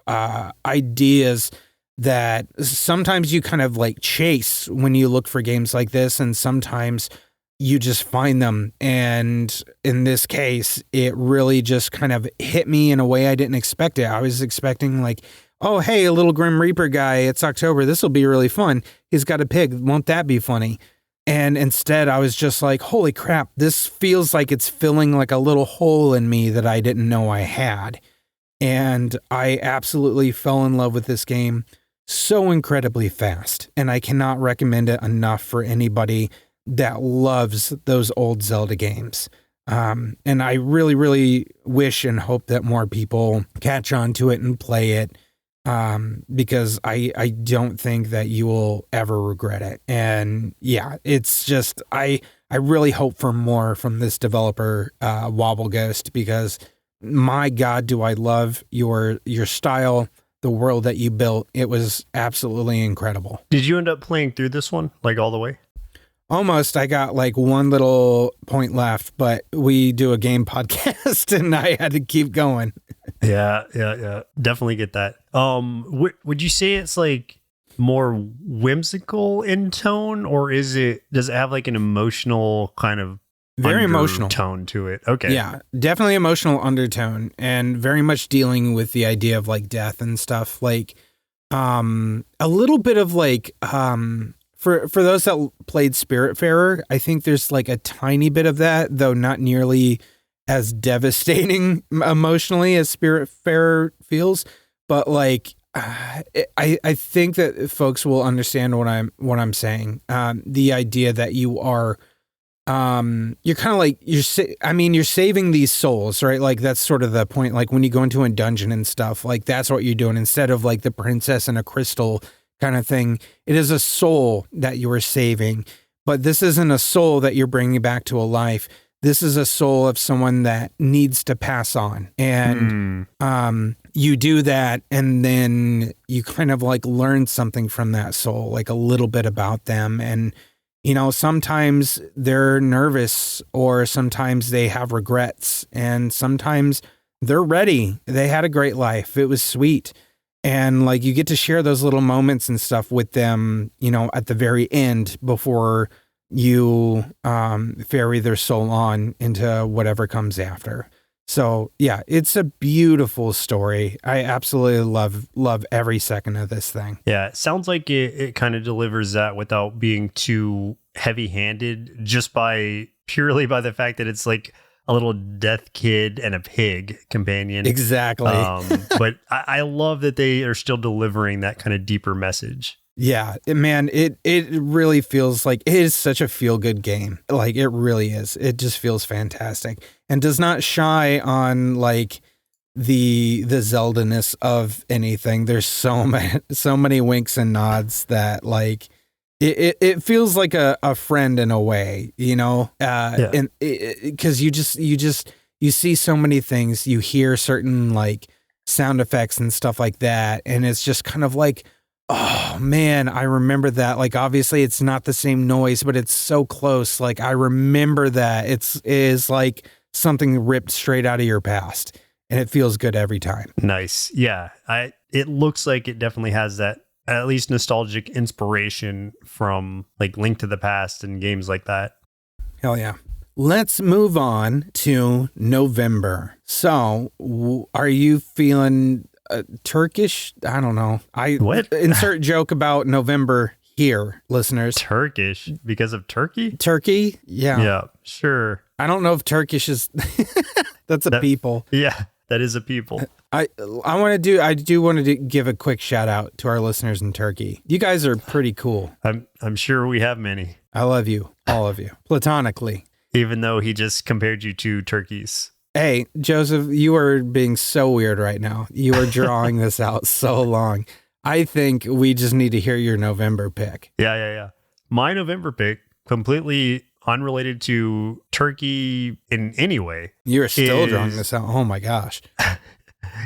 ideas that sometimes you kind of like chase when you look for games like this, and sometimes you just find them. And in this case, it really just kind of hit me in a way I didn't expect it. I was expecting like, oh, hey, a little Grim Reaper guy, it's October, this will be really fun. He's got a pig, won't that be funny? And instead, I was just like, holy crap, this feels like it's filling like a little hole in me that I didn't know I had. And I absolutely fell in love with this game so incredibly fast. And I cannot recommend it enough for anybody that loves those old Zelda games. And I really, really wish and hope that more people catch on to it and play it. Because I don't think that you will ever regret it. And yeah, it's just, I really hope for more from this developer, Wobble Ghost, because my God, do I love your style, the world that you built. It was absolutely incredible. Did you end up playing through this one, like all the way? Almost. I got like one little point left, but we do a game podcast and I had to keep going. Yeah. Definitely get that. Would you say it's like more whimsical in tone, or does it have like an emotional kind of very emotional tone to it? Okay. Yeah, definitely emotional undertone, and very much dealing with the idea of like death and stuff. Like, a little bit of like, for those that played Spiritfarer, I think there's like a tiny bit of that, though not nearly as devastating emotionally as Spiritfarer feels. But like, I think that folks will understand what I'm saying. The idea that you are, you're kind of like, you're saving these souls, right? Like, that's sort of the point. Like, when you go into a dungeon and stuff, like, that's what you're doing instead of like the princess and a crystal kind of thing. It is a soul that you are saving, but this isn't a soul that you're bringing back to a life. This is a soul of someone that needs to pass on. And you do that, and then you kind of like learn something from that soul, like a little bit about them. And, you know, sometimes they're nervous, or sometimes they have regrets, and sometimes they're ready. They had a great life. It was sweet. And like, you get to share those little moments and stuff with them, you know, at the very end before you ferry their soul on into whatever comes after. So yeah, it's a beautiful story. I absolutely love every second of this thing. Yeah, it sounds like it kind of delivers that without being too heavy-handed, just purely by the fact that it's like a little death kid and a pig companion. Exactly. But I love that they are still delivering that kind of deeper message. Yeah, it really feels like it is such a feel-good game. Like, it really is. It just feels fantastic, and does not shy on like the Zelda-ness of anything. There's so many winks and nods that like it feels like a friend in a way, you know. And because you see so many things, you hear certain like sound effects and stuff like that, and it's just kind of like, oh man, I remember that. Like, obviously it's not the same noise, but it's so close. Like, I remember that. It is like something ripped straight out of your past, and it feels good every time. Nice. Yeah. It looks like it definitely has that at least nostalgic inspiration from like Link to the Past and games like that. Hell yeah. Let's move on to November. So, are you feeling Turkish? I don't know. What? Insert joke about November here, listeners. Turkish because of Turkey? Turkey? Yeah. Yeah, sure. I don't know if Turkish is that's a people. Yeah, that is a people. I do want to give a quick shout out to our listeners in Turkey. You guys are pretty cool. I'm sure we have many. I love you, all of you, platonically. Even though he just compared you to turkeys. Hey, Joseph, you are being so weird right now. You are drawing this out so long. I think we just need to hear your November pick. Yeah. My November pick, completely unrelated to Turkey in any way. You're still drawing this out. Oh my gosh.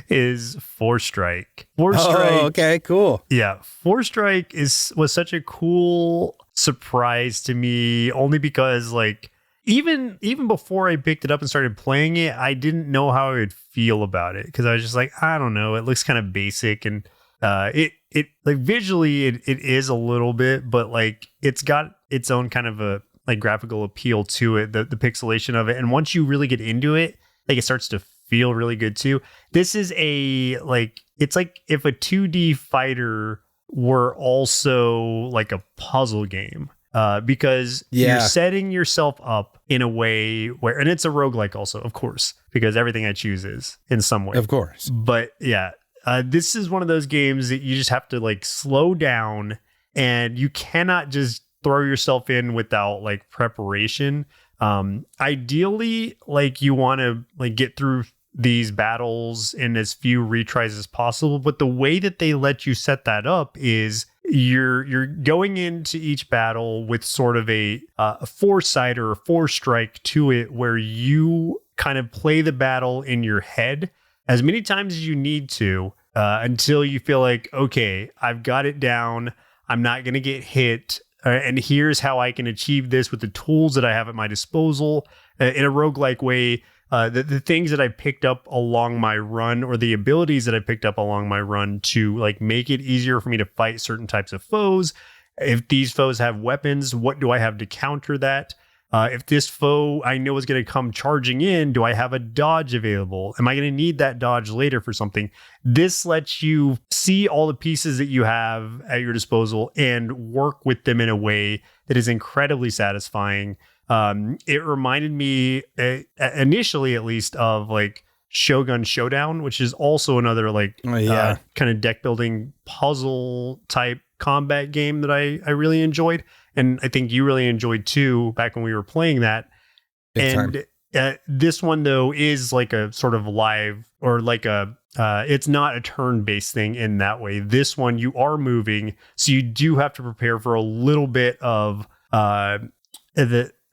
Is Four Strike. Four Strike. Oh, okay, cool. Yeah, Four Strike was such a cool surprise to me, only because like even before I picked it up and started playing it, I didn't know how I would feel about it because I was just like, I don't know, it looks kind of basic and it like visually it is a little bit, but like it's got its own kind of a like graphical appeal to it, the pixelation of it, and once you really get into it, like it starts to feel really good too. This is it's like if a 2D fighter were also like a puzzle game. Because you're setting yourself up in a way where, and it's a roguelike also, of course, because everything I choose is in some way. Of course. But yeah, this is one of those games that you just have to like slow down and you cannot just throw yourself in without like preparation. Ideally, like you want to like get through these battles in as few retries as possible, but the way that they let you set that up is you're going into each battle with sort of a foresight or a four strike to it, where you kind of play the battle in your head as many times as you need to until you feel like, okay, I've got it down, I'm not going to get hit, and here's how I can achieve this with the tools that I have at my disposal in a roguelike way. The things that I picked up along my run, or the abilities that I picked up along my run to like make it easier for me to fight certain types of foes. If these foes have weapons, what do I have to counter that? If this foe I know is going to come charging in, do I have a dodge available? Am I going to need that dodge later for something? This lets you see all the pieces that you have at your disposal and work with them in a way that is incredibly satisfying. It reminded me initially, at least, of like Shogun Showdown, which is also another like kind of deck building puzzle type combat game that I really enjoyed, and I think you really enjoyed too back when we were playing that. This one though is like a sort of live, or like a it's not a turn-based thing in that way. This one you are moving, so you do have to prepare for a little bit of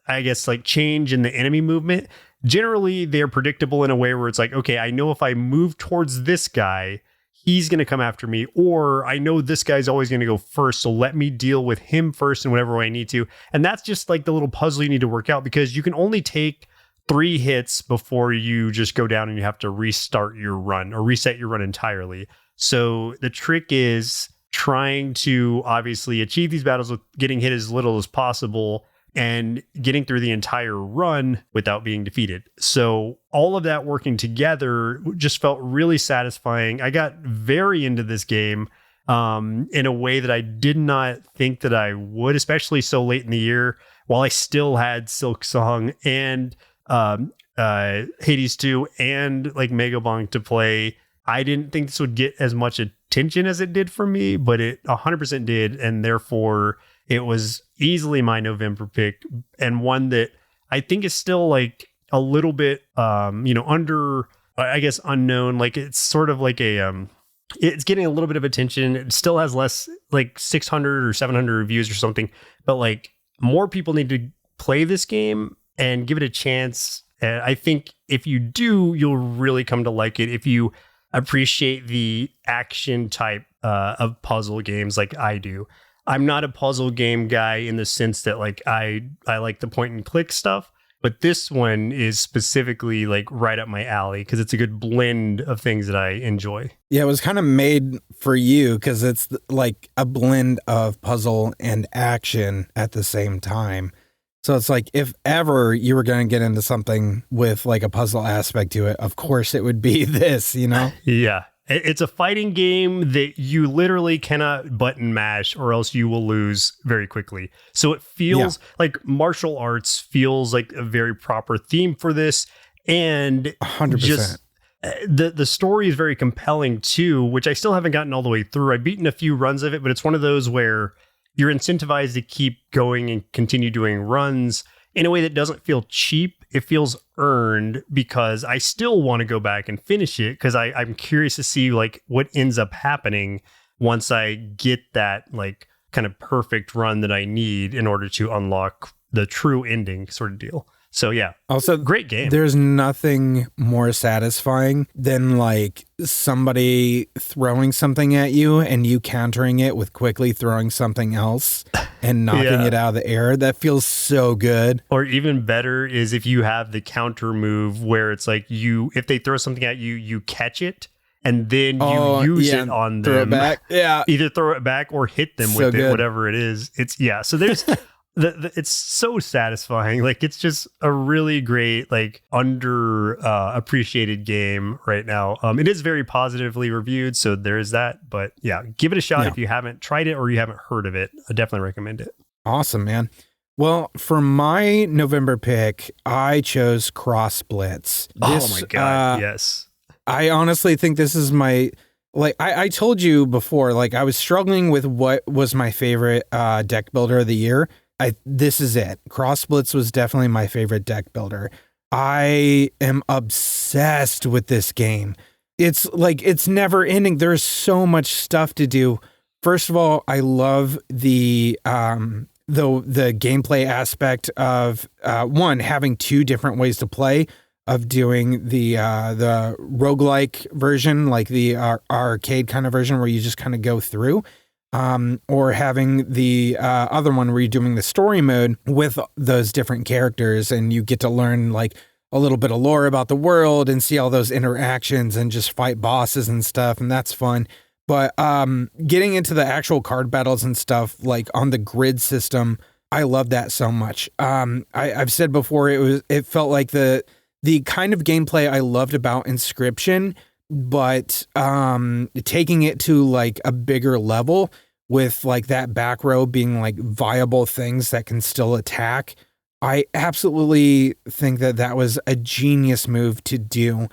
I guess like change in the enemy movement. Generally, they're predictable in a way where it's like, okay, I know if I move towards this guy, he's going to come after me, or I know this guy's always going to go first, so let me deal with him first in whatever way I need to. And that's just like the little puzzle you need to work out, because you can only take 3 hits before you just go down and you have to restart your run or reset your run entirely. So the trick is trying to obviously achieve these battles with getting hit as little as possible and getting through the entire run without being defeated. So all of that working together just felt really satisfying. I got very into this game in a way that I did not think that I would, especially so late in the year, while I still had Silk Song and Hades 2 and like Megabong to play. I didn't think this would get as much attention as it did for me, but it 100% did, and therefore it was easily my November pick, and one that I think is still like a little bit, under, I guess, unknown. Like it's sort of like it's getting a little bit of attention. It still has less, like 600 or 700 reviews or something, but like more people need to play this game and give it a chance. And I think if you do, you'll really come to like it if you appreciate the action type of puzzle games like I do. I'm not a puzzle game guy in the sense that like I like the point and click stuff, but this one is specifically like right up my alley because it's a good blend of things that I enjoy. Yeah, it was kind of made for you because it's like a blend of puzzle and action at the same time. So it's like if ever you were going to get into something with like a puzzle aspect to it, of course it would be this, you know? Yeah. It's a fighting game that you literally cannot button mash or else you will lose very quickly. So it feels like martial arts feels like a very proper theme for this. And 100%. Just the story is very compelling too, which I still haven't gotten all the way through. I've beaten a few runs of it, but it's one of those where you're incentivized to keep going and continue doing runs in a way that doesn't feel cheap. It feels earned because I still want to go back and finish it because I'm curious to see like what ends up happening once I get that like kind of perfect run that I need in order to unlock the true ending sort of deal. So yeah, also great game. There's nothing more satisfying than like somebody throwing something at you and you countering it with quickly throwing something else and knocking it out of the air. That feels so good. Or even better is if you have the counter move where it's like if they throw something at you, you catch it and then you use it on them. Throw it back. Yeah. Either throw it back or hit them with it, whatever it is. So there's it's so satisfying. Like it's just a really great, like under appreciated game right now. It is very positively reviewed, so there is that. But yeah, give it a shot if you haven't tried it or you haven't heard of it. I definitely recommend it. Awesome, man. Well, for my November pick, I chose Cross Blitz. Oh my god, yes. I honestly think this is my. Like I told you before, like I was struggling with what was my favorite deck builder of the year. This is it. Cross Blitz was definitely my favorite deck builder. I am obsessed with this game. It's like, it's never ending. There's so much stuff to do. First of all, I love the gameplay aspect of one, having two different ways to play, of doing the roguelike version, like the arcade kind of version where you just kind of go through. Or having the other one where you're doing the story mode with those different characters and you get to learn like a little bit of lore about the world and see all those interactions and just fight bosses and stuff. And that's fun. But getting into the actual card battles and stuff like on the grid system, I love that so much. I've said before, it felt like the kind of gameplay I loved about Inscription, but taking it to like a bigger level with like that back row being like viable things that can still attack. I absolutely think that was a genius move to do.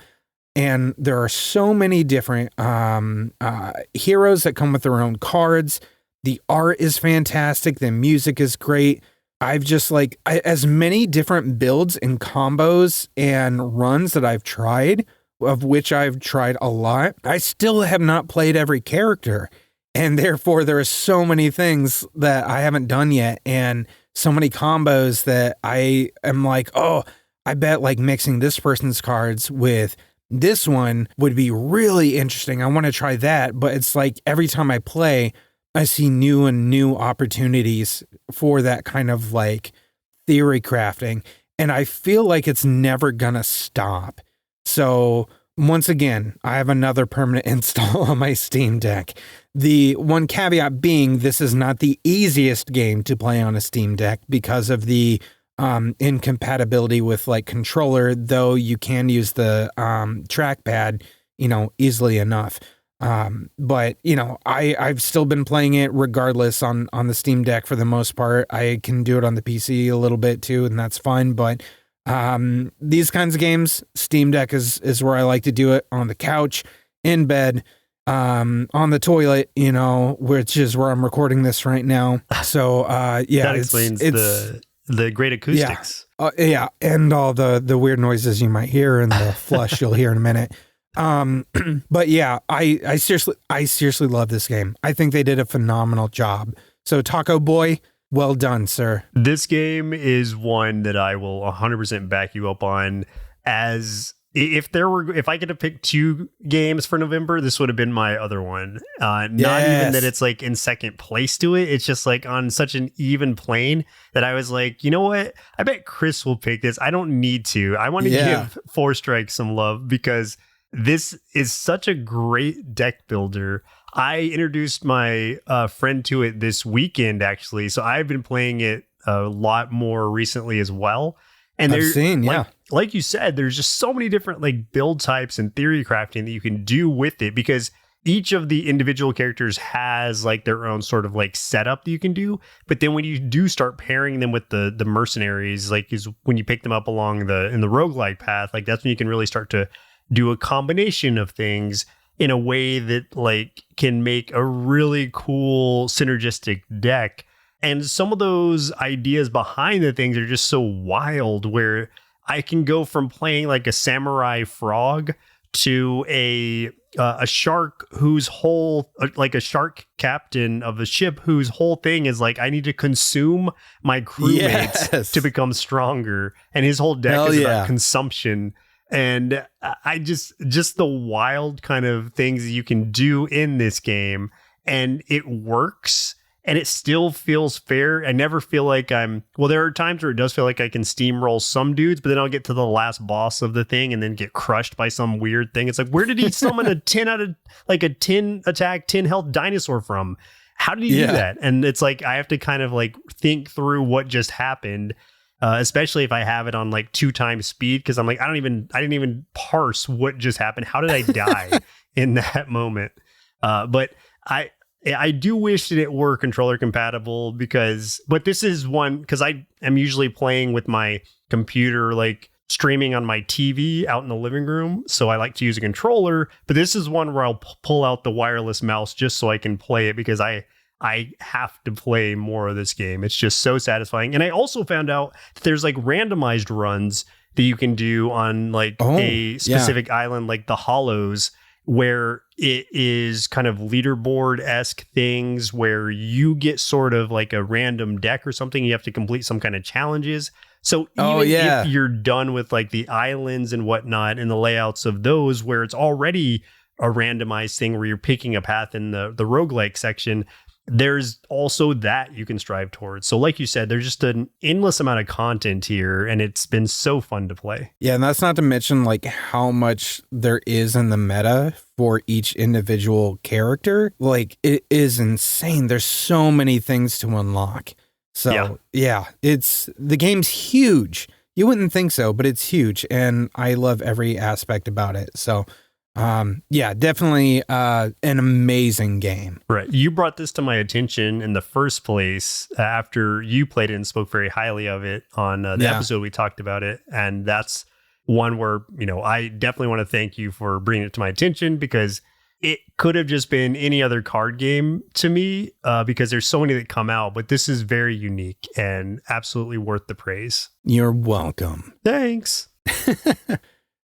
And there are so many different heroes that come with their own cards. The art is fantastic. The music is great. I've just as many different builds and combos and runs that I've tried, of which I've tried a lot. I still have not played every character. And therefore, there are so many things that I haven't done yet. And so many combos that I am like, oh, I bet like mixing this person's cards with this one would be really interesting. I want to try that. But it's like every time I play, I see new and new opportunities for that kind of like theory crafting. And I feel like it's never going to stop. So once again, I have another permanent install on my Steam Deck. The one caveat being this is not the easiest game to play on a Steam Deck because of the incompatibility with like controller, though you can use the trackpad, easily enough. But I've still been playing it regardless on the Steam Deck for the most part. I can do it on the PC a little bit too, and that's fine. But these kinds of games, Steam Deck is where I like to do it, on the couch, in bed, on the toilet, which is where I'm recording this right now. So yeah, that explains the great acoustics. Yeah, and all the weird noises you might hear and the flush you'll hear in a minute. But yeah, I seriously love this game. I think they did a phenomenal job. So Taco Boy, well done, sir. This game is one that I will 100% back you up on. As if I get to pick two games for November, this would have been my other one. Not even that it's like in second place to it. It's just like on such an even plane that I was like, you know what? I bet Chris will pick this. I don't need to. I want to give Four Strikes some love because this is such a great deck builder. I introduced my friend to it this weekend, actually. So I've been playing it a lot more recently as well. And I've seen, yeah. Like you said, there's just so many different like build types and theory crafting that you can do with it, because each of the individual characters has like their own sort of like setup that you can do. But then when you do start pairing them with the mercenaries, like is when you pick them up along in the roguelike path, like that's when you can really start to do a combination of things in a way that like can make a really cool synergistic deck. And some of those ideas behind the things are just so wild, where I can go from playing like a samurai frog to a shark whose whole like a shark captain of a ship whose whole thing is like, I need to consume my crewmates to become stronger, and his whole deck is about consumption. And I just the wild kind of things you can do in this game, and it works. And it still feels fair. I never feel like there are times where it does feel like I can steamroll some dudes, but then I'll get to the last boss of the thing and then get crushed by some weird thing. It's like, where did he summon a 10 attack, 10 health dinosaur from? How did he do that? And it's like, I have to kind of like think through what just happened, especially if I have it on like 2 times speed. Cause I'm like, I didn't even parse what just happened. How did I die in that moment? But I do wish that it were controller compatible, but this is one, because I am usually playing with my computer, like streaming on my TV out in the living room. So I like to use a controller, but this is one where I'll pull out the wireless mouse just so I can play it, because I have to play more of this game. It's just so satisfying. And I also found out that there's like randomized runs that you can do on like a specific island, like the Hollows, where it is kind of leaderboard-esque things where you get sort of like a random deck or something. You have to complete some kind of challenges. So even if you're done with like the islands and whatnot and the layouts of those, where it's already a randomized thing where you're picking a path in the roguelike section, there's also that you can strive towards. So like you said, there's just an endless amount of content here, and it's been so fun to play. Yeah, and that's not to mention like how much there is in the meta for each individual character. Like, it is insane. There's so many things to unlock. So the game's huge. You wouldn't think so, but it's huge, and I love every aspect about it. So definitely an amazing game. Right. You brought this to my attention in the first place after you played it and spoke very highly of it on the episode we talked about it. And that's one where, I definitely want to thank you for bringing it to my attention, because it could have just been any other card game to me, because there's so many that come out, but this is very unique and absolutely worth the praise. You're welcome. Thanks.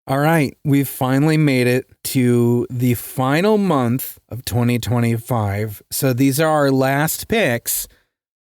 All right, we've finally made it to the final month of 2025. So these are our last picks,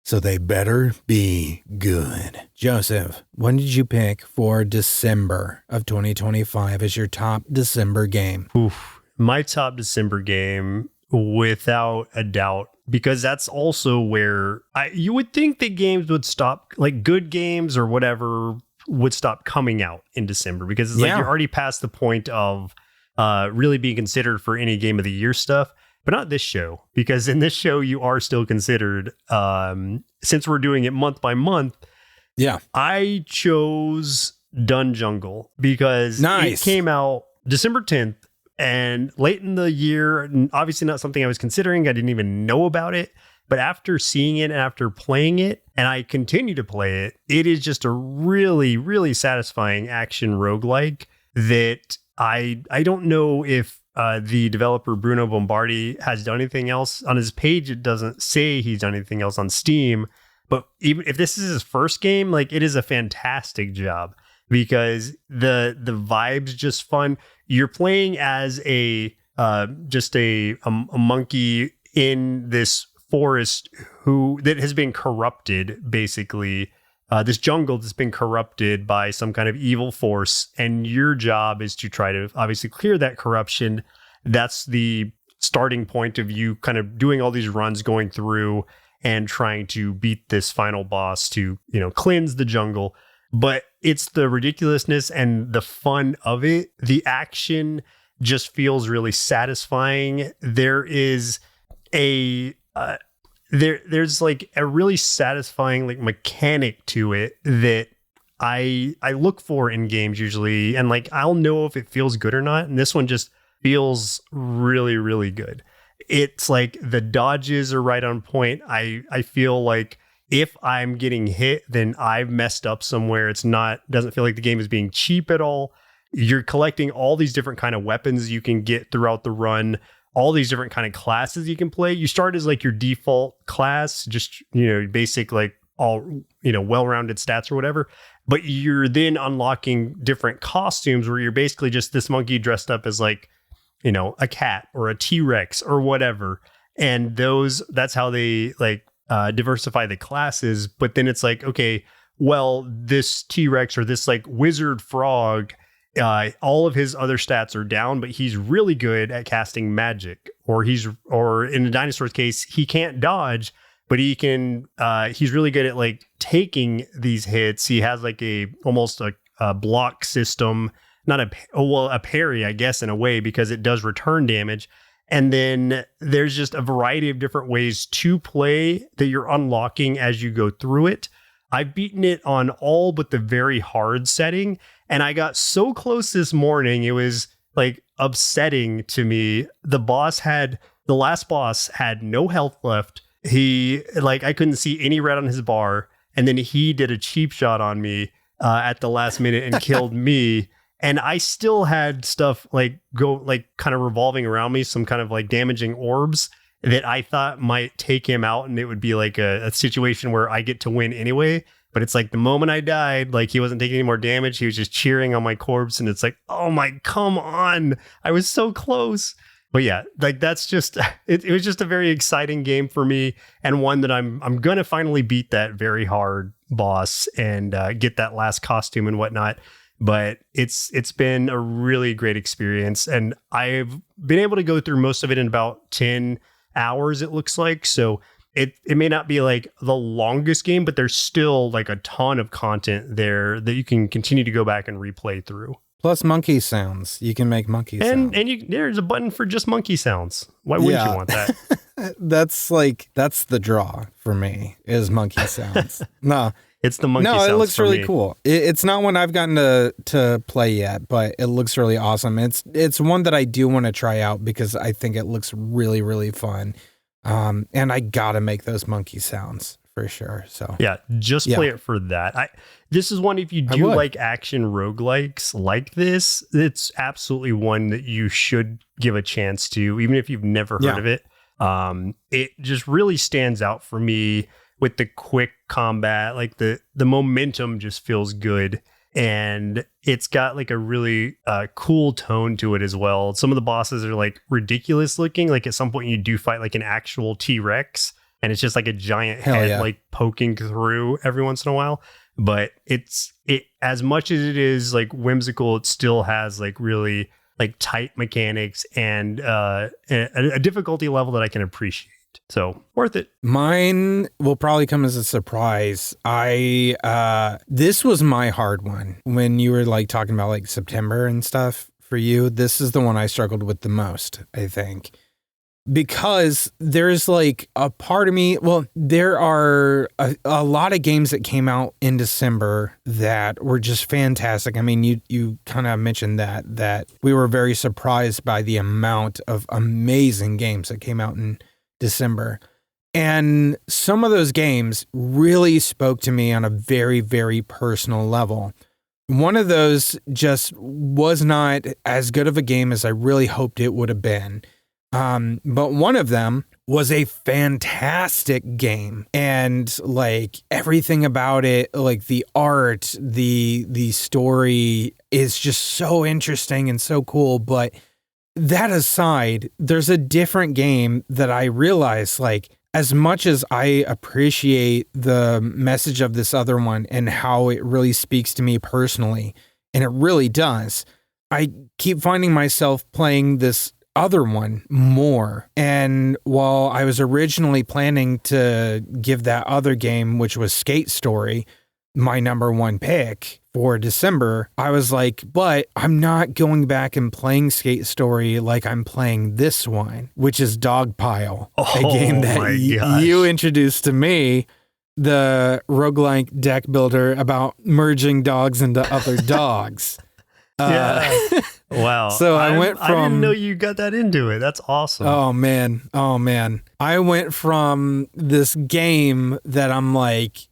so they better be good. Joseph, what did you pick for December of 2025 as your top December game? Oof, my top December game, without a doubt, because that's also where you would think that games would stop, like good games or whatever, would stop coming out in December, because it's like you're already past the point of really being considered for any game of the year stuff. But not this show, because in this show you are still considered, since we're doing it month by month. Yeah, I chose Dun Jungle because it came out December 10th, and late in the year, and obviously not something I was considering. I didn't even know about it. But after seeing it, after playing it, and I continue to play it, it is just a really, really satisfying action roguelike that I don't know if the developer Bruno Bombardi has done anything else. On his page, it doesn't say he's done anything else on Steam. But even if this is his first game, like, it is a fantastic job, because the vibe's just fun. You're playing as a monkey in this forest that has been corrupted, basically. This jungle that's been corrupted by some kind of evil force, and your job is to try to obviously clear that corruption. That's the starting point of you kind of doing all these runs, going through and trying to beat this final boss to, cleanse the jungle. But it's the ridiculousness and the fun of it. The action just feels really satisfying. There is there's like a really satisfying like mechanic to it that I look for in games usually, and like I'll know if it feels good or not. And this one just feels really, really good. It's like the dodges are right on point. I feel like if I'm getting hit, then I've messed up somewhere. Doesn't feel like the game is being cheap at all. You're collecting all these different kind of weapons you can get throughout the run, all these different kind of classes you can play. You start as like your default class, just, basic, like all, well-rounded stats or whatever. But you're then unlocking different costumes where you're basically just this monkey dressed up as like, a cat or a T-Rex or whatever. And that's how they like diversify the classes. But then it's like, okay, well, this T-Rex or this like wizard frog, all of his other stats are down, but he's really good at casting magic. Or in the dinosaur's case, he can't dodge, but he can. He's really good at like taking these hits. He has like almost a block system. Not a parry, I guess, in a way, because it does return damage. And then there's just a variety of different ways to play that you're unlocking as you go through it. I've beaten it on all but the very hard setting. And I got so close this morning, it was like upsetting to me. The last boss had no health left. I couldn't see any red on his bar. And then he did a cheap shot on me at the last minute and killed me. And I still had stuff like go like kind of revolving around me, some kind of like damaging orbs that I thought might take him out. And it would be like a situation where I get to win anyway. But it's like the moment I died, like he wasn't taking any more damage. He was just cheering on my corpse. And it's like, oh my, come on. I was so close. But yeah, like that's just, it was just a very exciting game for me. And one that I'm going to finally beat that very hard boss and get that last costume and whatnot. But it's been a really great experience, and I've been able to go through most of it in about 10 hours, it looks like. So it may not be like the longest game, but there's still like a ton of content there that you can continue to go back and replay through. Plus monkey sounds. You can make monkey sounds. And there's a button for just monkey sounds. Why wouldn't you want that? That's the draw for me, is monkey sounds. No. It's the monkey sounds. No, it looks really me. Cool. It's not one I've gotten to play yet, but it looks really awesome. It's one that I do want to try out because I think it looks really, really fun. And I gotta make those monkey sounds for sure. So yeah, just play it for that. This is one, if you do like action roguelikes like this, it's absolutely one that you should give a chance to, even if you've never heard of it. It just really stands out for me. With the quick combat, like the momentum just feels good, and it's got like a really cool tone to it as well. Some of the bosses are like ridiculous looking. Like at some point you do fight like an actual T-Rex, and it's just like a giant head like poking through every once in a while. But it as much as it is like whimsical, it still has like really like tight mechanics and a difficulty level that I can appreciate. So worth it. Mine will probably come as a surprise. This was my hard one when you were like talking about like September and stuff for you. This is the one I struggled with the most, I think, because there's like a part of me. Well, there are a lot of games that came out in December that were just fantastic. I mean, you kind of mentioned that we were very surprised by the amount of amazing games that came out in December. And some of those games really spoke to me on a very, very personal level. One of those just was not as good of a game as I really hoped it would have been. But one of them was a fantastic game. And like everything about it, like the art, the story is just so interesting and so cool. But that aside, there's a different game that I realize, like, as much as I appreciate the message of this other one and how it really speaks to me personally, and it really does, I keep finding myself playing this other one more. And while I was originally planning to give that other game, which was Skate Story, my number one pick for December, I was like, but I'm not going back and playing Skate Story like I'm playing this one, which is Dogpile, a game that you introduced to me the roguelike deck builder about merging dogs into other dogs. Yeah. Wow. So I went from... I didn't know you got that into it. That's awesome. Oh, man. I went from this game that I'm like,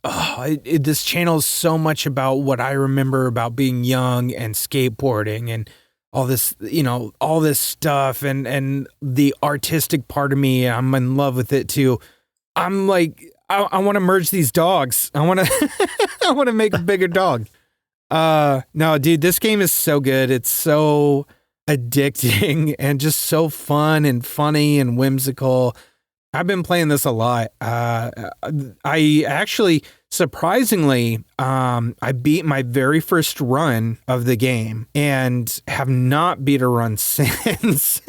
this channel is so much about what I remember about being young and skateboarding and all this, all this stuff and the artistic part of me. I'm in love with it too. I'm like, I want to merge these dogs. I want to, I want to make a bigger dog. No, dude, this game is so good. It's so addicting and just so fun and funny and whimsical. I've been playing this a lot. I actually, surprisingly, I beat my very first run of the game and have not beat a run since.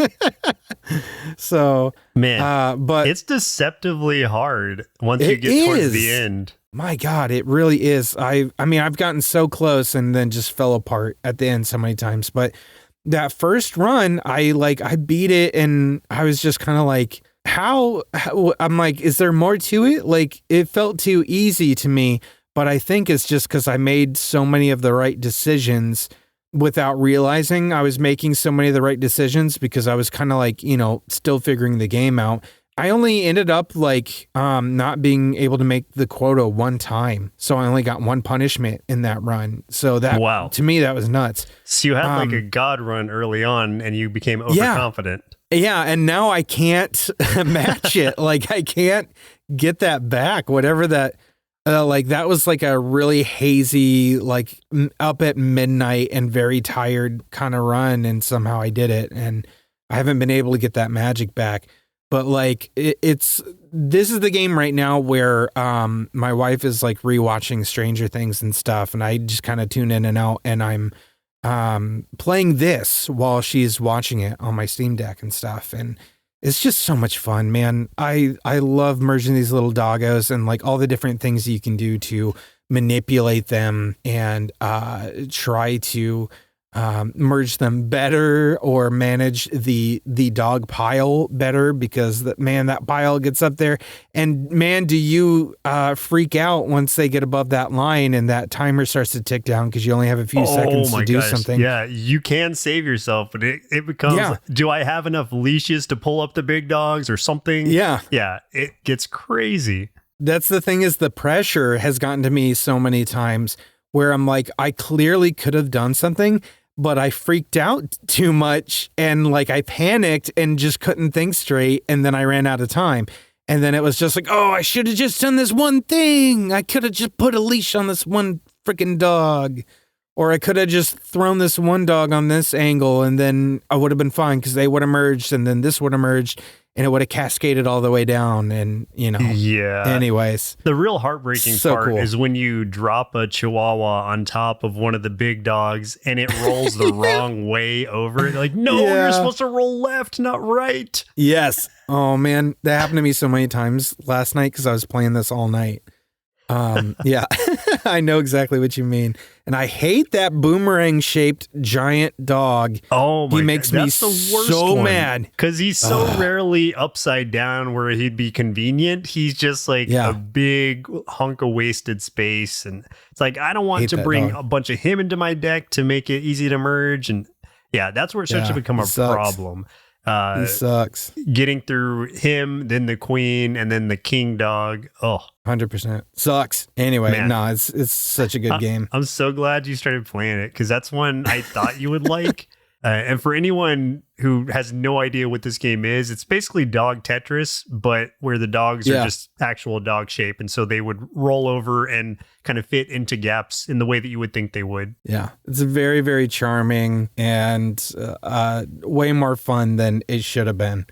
So, man, but it's deceptively hard once you get towards the end. My God, it really is. I mean, I've gotten so close and then just fell apart at the end so many times. But that first run, I beat it and I was just kind of like, how I'm like, is there more to it? Like, it felt too easy to me, but I think it's just because I made so many of the right decisions without realizing I was making so many of the right decisions because I was kind of like, still figuring the game out. I only ended up not being able to make the quota one time. So I only got one punishment in that run. So that, to me, that was nuts. So you had a god run early on and you became overconfident. Yeah. And now I can't match it. Like I can't get that back, whatever that, that was like a really hazy, up at midnight and very tired kind of run. And somehow I did it. And I haven't been able to get that magic back. But this is the game right now where my wife is rewatching Stranger Things and stuff, and I just kind of tune in and out, and I'm playing this while she's watching it on my Steam Deck and stuff, and it's just so much fun, man. I love merging these little doggos and all the different things you can do to manipulate them and try to merge them better or manage the dog pile better because that pile gets up there and man, do you freak out once they get above that line and that timer starts to tick down because you only have a few seconds to do something. Yeah, you can save yourself, but it becomes, do I have enough leashes to pull up the big dogs or something? Yeah, it gets crazy. That's the thing is the pressure has gotten to me so many times where I'm like, I clearly could have done something, but I freaked out too much and I panicked and just couldn't think straight. And then I ran out of time. And then it was just like, I should have just done this one thing. I could have just put a leash on this one freaking dog. Or I could have just thrown this one dog on this angle and then I would have been fine because they would have merged and then this would have merged and it would have cascaded all the way down and, Yeah. Anyways. The real heartbreaking part is when you drop a chihuahua on top of one of the big dogs and it rolls the wrong way over it. You're supposed to roll left, not right. Yes. Oh, man. That happened to me so many times last night because I was playing this all night. Yeah, I know exactly what you mean. And I hate that boomerang shaped giant dog. Oh my God. He makes me so mad because he's so rarely upside down where he'd be convenient. He's just a big hunk of wasted space. And it's I don't want to bring a bunch of him into my deck to make it easy to merge. And that's where it starts to become a problem. He sucks. Getting through him, then the queen, and then the king dog. 100% sucks. Anyway, it's such a good game. I'm so glad you started playing it because that's one I thought you would like. And for anyone who has no idea what this game is, it's basically dog Tetris, but where the dogs are just actual dog shape. And so they would roll over and kind of fit into gaps in the way that you would think they would. Yeah, it's very, very charming and way more fun than it should have been.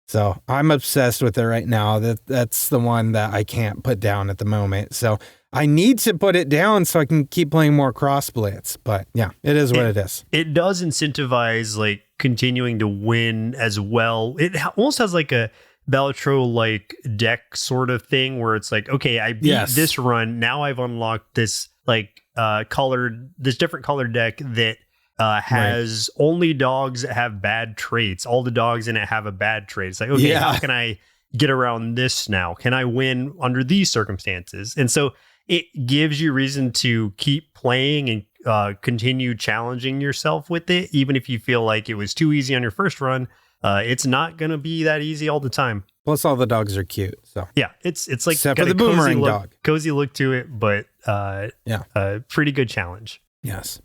So I'm obsessed with it right now. That's the one that I can't put down at the moment. So I need to put it down so I can keep playing more cross blitz. But yeah, it is what it is. It does incentivize continuing to win as well. It almost has a Bellatro deck sort of thing where it's okay, I beat this run. Now I've unlocked this different colored deck that has only dogs that have bad traits. All the dogs in it have a bad trait. It's okay, how can I get around this now? Can I win under these circumstances? And so it gives you reason to keep playing and continue challenging yourself with it, even if you feel like it was too easy on your first run. It's not going to be that easy all the time. Plus, all the dogs are cute. So yeah, it's like except for the boomerang dog, cozy look to it, but pretty good challenge. Yes.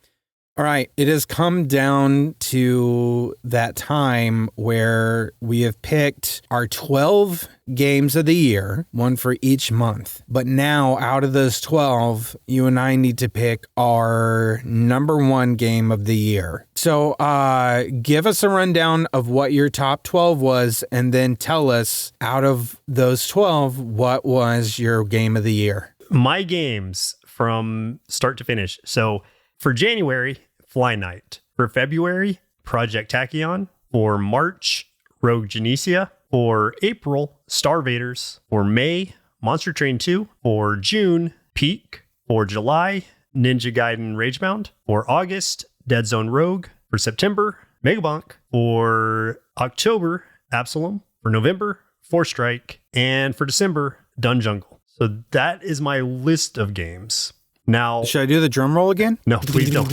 All right. It has come down to that time where we have picked our 12 games of the year, one for each month. But now, out of those 12, you and I need to pick our number one game of the year. So give us a rundown of what your top 12 was, and then tell us, out of those 12, what was your game of the year? My games from start to finish. So for January, Fly Night. For February, Project Tachyon. For March, Rogue Genesia. For April, Starvaders. For May, Monster Train 2. For June, Peak. For July, Ninja Gaiden Ragebound. For August, Dead Zone Rogue. For September, Megabonk. For October, Absalom. For November, Four Strike. And for December, Dun Jungle. So that is my list of games. Now, should I do the drum roll again? No, please don't.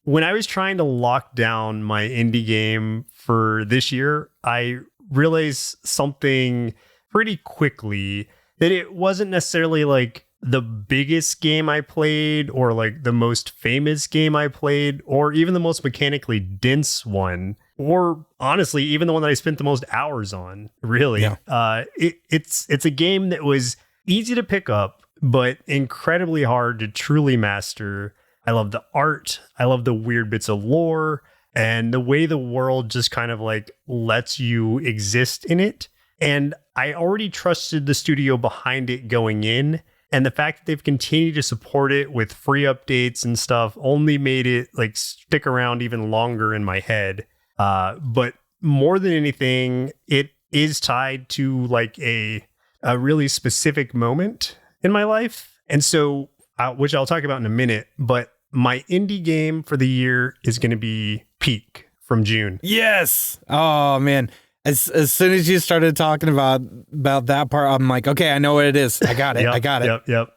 When I was trying to lock down my indie game for this year, I realized something pretty quickly, that it wasn't necessarily like the biggest game I played or like the most famous game I played or even the most mechanically dense one, or honestly, even the one that I spent the most hours on, really. Yeah. It's a game that was easy to pick up, but incredibly hard to truly master. I love the art. I love the weird bits of lore and the way the world just kind of like lets you exist in it. And I already trusted the studio behind it going in. And the fact that they've continued to support it with free updates and stuff only made it like stick around even longer in my head. But more than anything, it is tied to like a really specific moment in my life. And so, which I'll talk about in a minute, but my indie game for the year is going to be Peak from June. Yes. Oh man. As soon as you started talking about that part, I'm like, okay, I know what it is. I got it. Yep, I got it. Yep.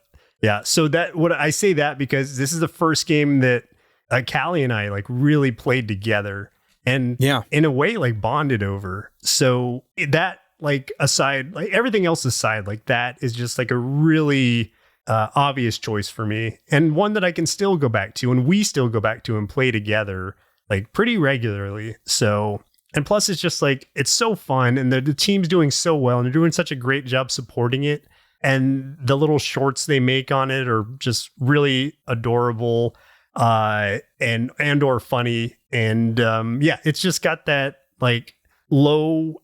Yeah. So I say that because this is the first game that Callie and I like really played together and in a way like bonded over. So that, like aside, like everything else aside, like that is just like a really obvious choice for me, and one that I can still go back to, and we still go back to and play together like pretty regularly. So, and plus it's just like, it's so fun, and the team's doing so well, and they're doing such a great job supporting it. And the little shorts they make on it are just really adorable and or funny. And it's just got that like low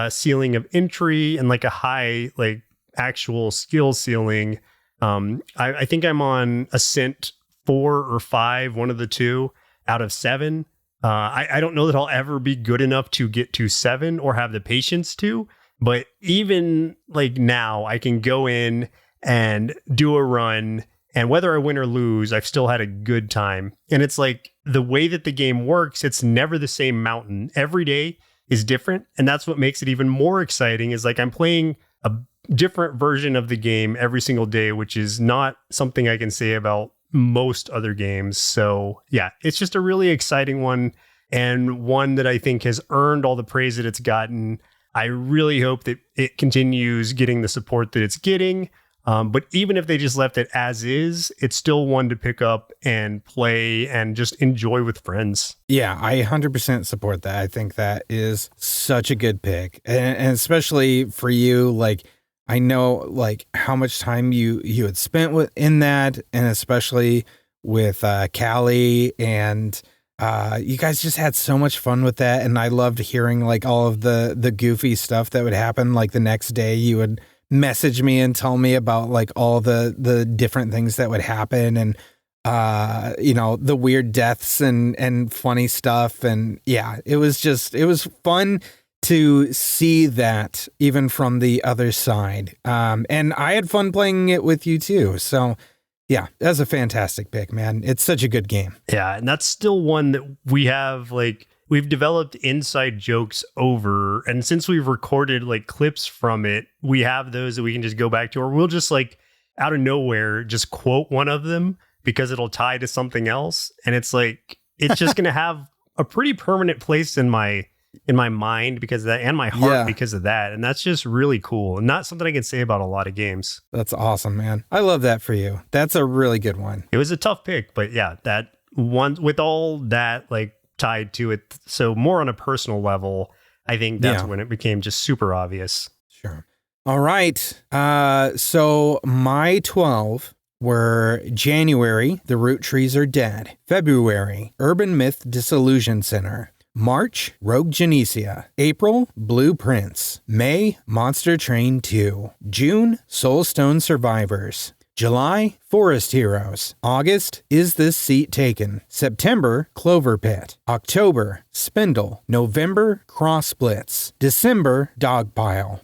ceiling of entry and like a high like actual skill ceiling. I think I'm on Ascent 4 or 5, one of the two out of 7. I don't know that I'll ever be good enough to get to 7 or have the patience to, but even like now I can go in and do a run, and whether I win or lose, I've still had a good time. And it's like the way that the game works, it's never the same mountain. Every day is different, and that's what makes it even more exciting, is like I'm playing a different version of the game every single day, which is not something I can say about most other games. So yeah, it's just a really exciting one, and one that I think has earned all the praise that it's gotten. I really hope that it continues getting the support that it's getting. But even if they just left it as is, it's still one to pick up and play and just enjoy with friends. Yeah, I 100% support that. I think that is such a good pick. And especially for you, like, I know like how much time you had spent in that, and especially with Callie, and you guys just had so much fun with that. And I loved hearing like all of the goofy stuff that would happen. Like the next day you would message me and tell me about like all the different things that would happen, and the weird deaths and funny stuff. And yeah, it was fun to see that even from the other side. And I had fun playing it with you too. So yeah, that's a fantastic pick, man. It's such a good game. Yeah. And that's still one that we have like we've developed inside jokes over, and since we've recorded like clips from it, we have those that we can just go back to, or we'll just like out of nowhere just quote one of them because it'll tie to something else. And it's like, it's just going to have a pretty permanent place in my mind because of that, and my heart because of that. And that's just really cool. And not something I can say about a lot of games. That's awesome, man. I love that for you. That's a really good one. It was a tough pick, but yeah, that one with all that like tied to it. So more on a personal level, I think that's when it became just super obvious. Sure. All right. So my 12 were January, The Root Trees Are Dead. February, Urban Myth Disillusion Center. March, Rogue Genesia. April, Blue Prince. May, Monster Train 2. June, Soulstone Survivors. July, Forest Heroes. August, Is This Seat Taken? September, Clover Pit. October, Spindle. November, Cross Splits. December, Dogpile.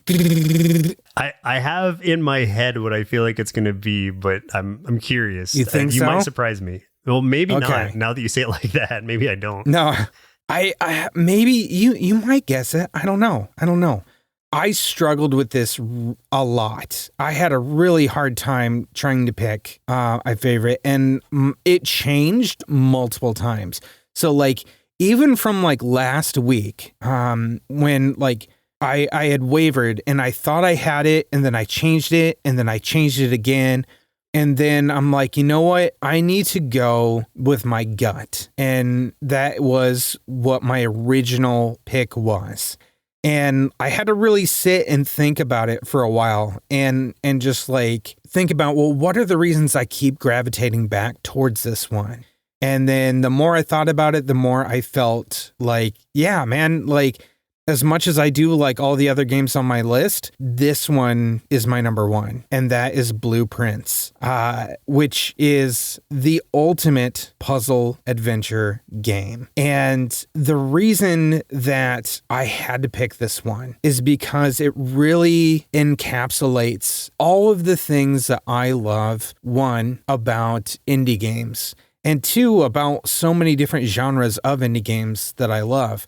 I have in my head what I feel like it's going to be, but I'm curious. You think so? You might surprise me. Well, maybe not. Now that you say it like that, maybe I don't. No, I maybe you might guess it. I don't know. I struggled with this a lot. I had a really hard time trying to pick a favorite, and it changed multiple times. So like even from like last week, when like I had wavered and I thought I had it, and then I changed it, and then I changed it again. And then I'm like, you know what? I need to go with my gut. And that was what my original pick was. And I had to really sit and think about it for a while and just like think about, well, what are the reasons I keep gravitating back towards this one? And then the more I thought about it, the more I felt like, yeah, man, like as much as I do like all the other games on my list, this one is my number one. And that is Blue Prince, which is the ultimate puzzle adventure game. And the reason that I had to pick this one is because it really encapsulates all of the things that I love, one, about indie games, and two, about so many different genres of indie games that I love.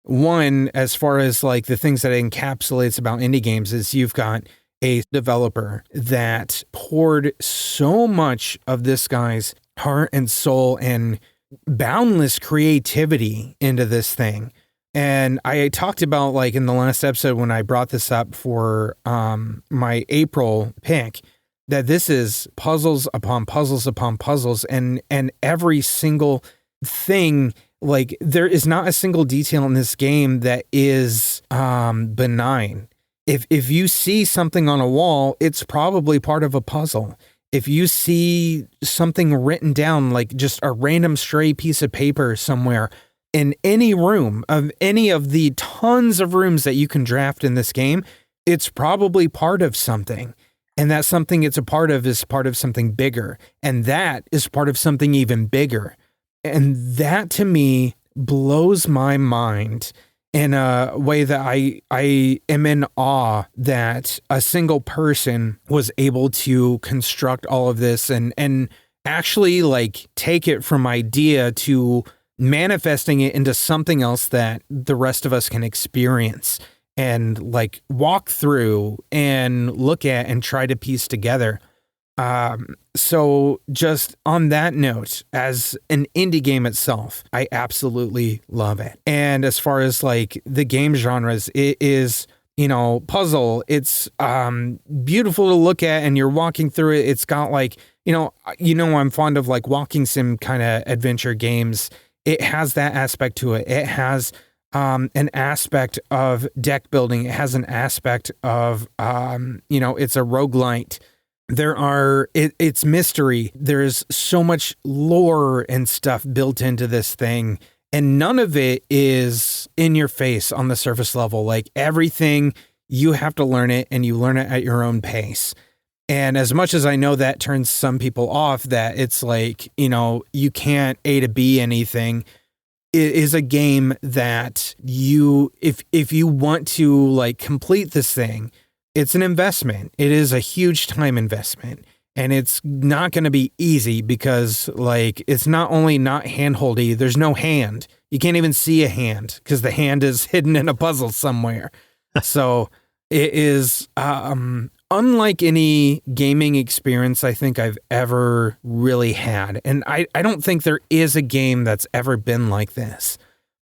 One, as far as like the things that it encapsulates about indie games, is you've got a developer that poured so much of this guy's heart and soul and boundless creativity into this thing. And I talked about like in the last episode when I brought this up for my April pick, that this is puzzles upon puzzles upon puzzles, and every single thing. Like there is not a single detail in this game that is benign. If you see something on a wall, it's probably part of a puzzle. If you see something written down, like just a random stray piece of paper somewhere in any room of any of the tons of rooms that you can draft in this game, it's probably part of something. And that something it's a part of is part of something bigger. And that is part of something even bigger. And that to me blows my mind in a way that I am in awe that a single person was able to construct all of this and actually like take it from idea to manifesting it into something else that the rest of us can experience and like walk through and look at and try to piece together. So just on that note, as an indie game itself, I absolutely love it. And as far as like the game genres, it is, you know, puzzle. It's beautiful to look at and you're walking through it. It's got like, I'm fond of like walking sim kind of adventure games. It has that aspect to it. It has an aspect of deck building. It has an aspect of, it's a roguelite. It's mystery. There's so much lore and stuff built into this thing, and none of it is in your face on the surface level. Like everything, you have to learn it, and you learn it at your own pace. And as much as I know that turns some people off, that it's like, you can't A to B anything, it is a game that if you want to like complete this thing, it's an investment. It is a huge time investment, and it's not going to be easy because like, it's not only not handholdy, there's no hand You can't even see a hand because the hand is hidden in a puzzle somewhere. So it is unlike any gaming experience I think I've ever really had. And I don't think there is a game that's ever been like this.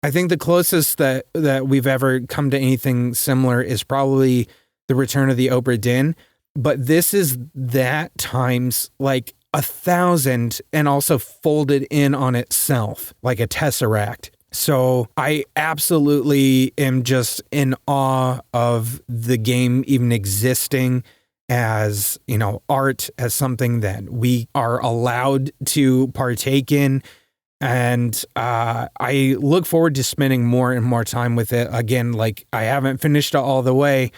I think the closest that we've ever come to anything similar is probably The Return of the Obra Dinn. But this is that times like 1,000 and also folded in on itself like a tesseract. So I absolutely am just in awe of the game even existing as, art, as something that we are allowed to partake in. And I look forward to spending more and more time with it. Again, like I haven't finished it all the way,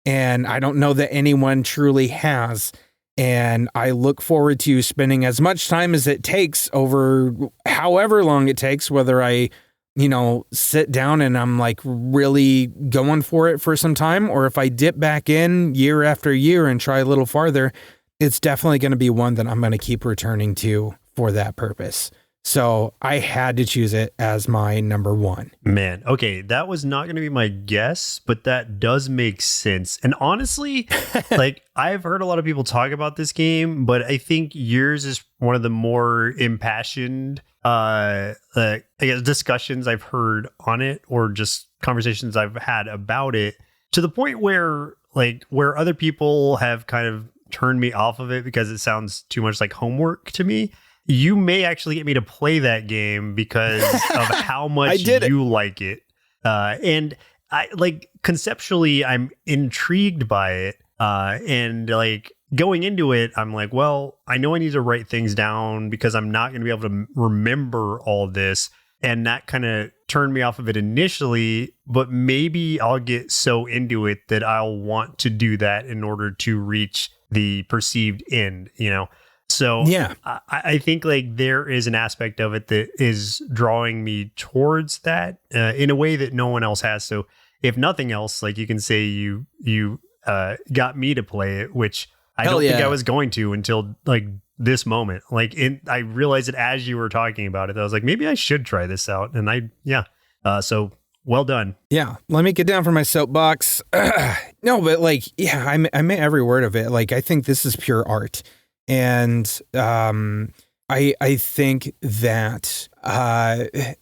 and I don't know that anyone truly has. And I look forward to spending as much time as it takes over however long it takes, whether I, sit down and I'm like really going for it for some time, or if I dip back in year after year and try a little farther, it's definitely going to be one that I'm going to keep returning to for that purpose. So I had to choose it as my number one. Man, okay, that was not going to be my guess, but that does make sense. And honestly, like I've heard a lot of people talk about this game, but I think yours is one of the more impassioned I guess discussions I've heard on it, or just conversations I've had about it, to the point where other people have kind of turned me off of it because it sounds too much like homework to me. You may actually get me to play that game because of how much you like it. And I conceptually, I'm intrigued by it. And going into it, I'm like, well, I know I need to write things down because I'm not going to be able to remember all this. And that kind of turned me off of it initially, but maybe I'll get so into it that I'll want to do that in order to reach the perceived end, So yeah, I think there is an aspect of it that is drawing me towards that in a way that no one else has. So if nothing else, you can say you got me to play it, which I don't think I was going to until this moment. I realized it as you were talking about it. I was like, maybe I should try this out. And so well done. Yeah. Let me get down from my soapbox. No, but I meant every word of it. I think this is pure art. And I think that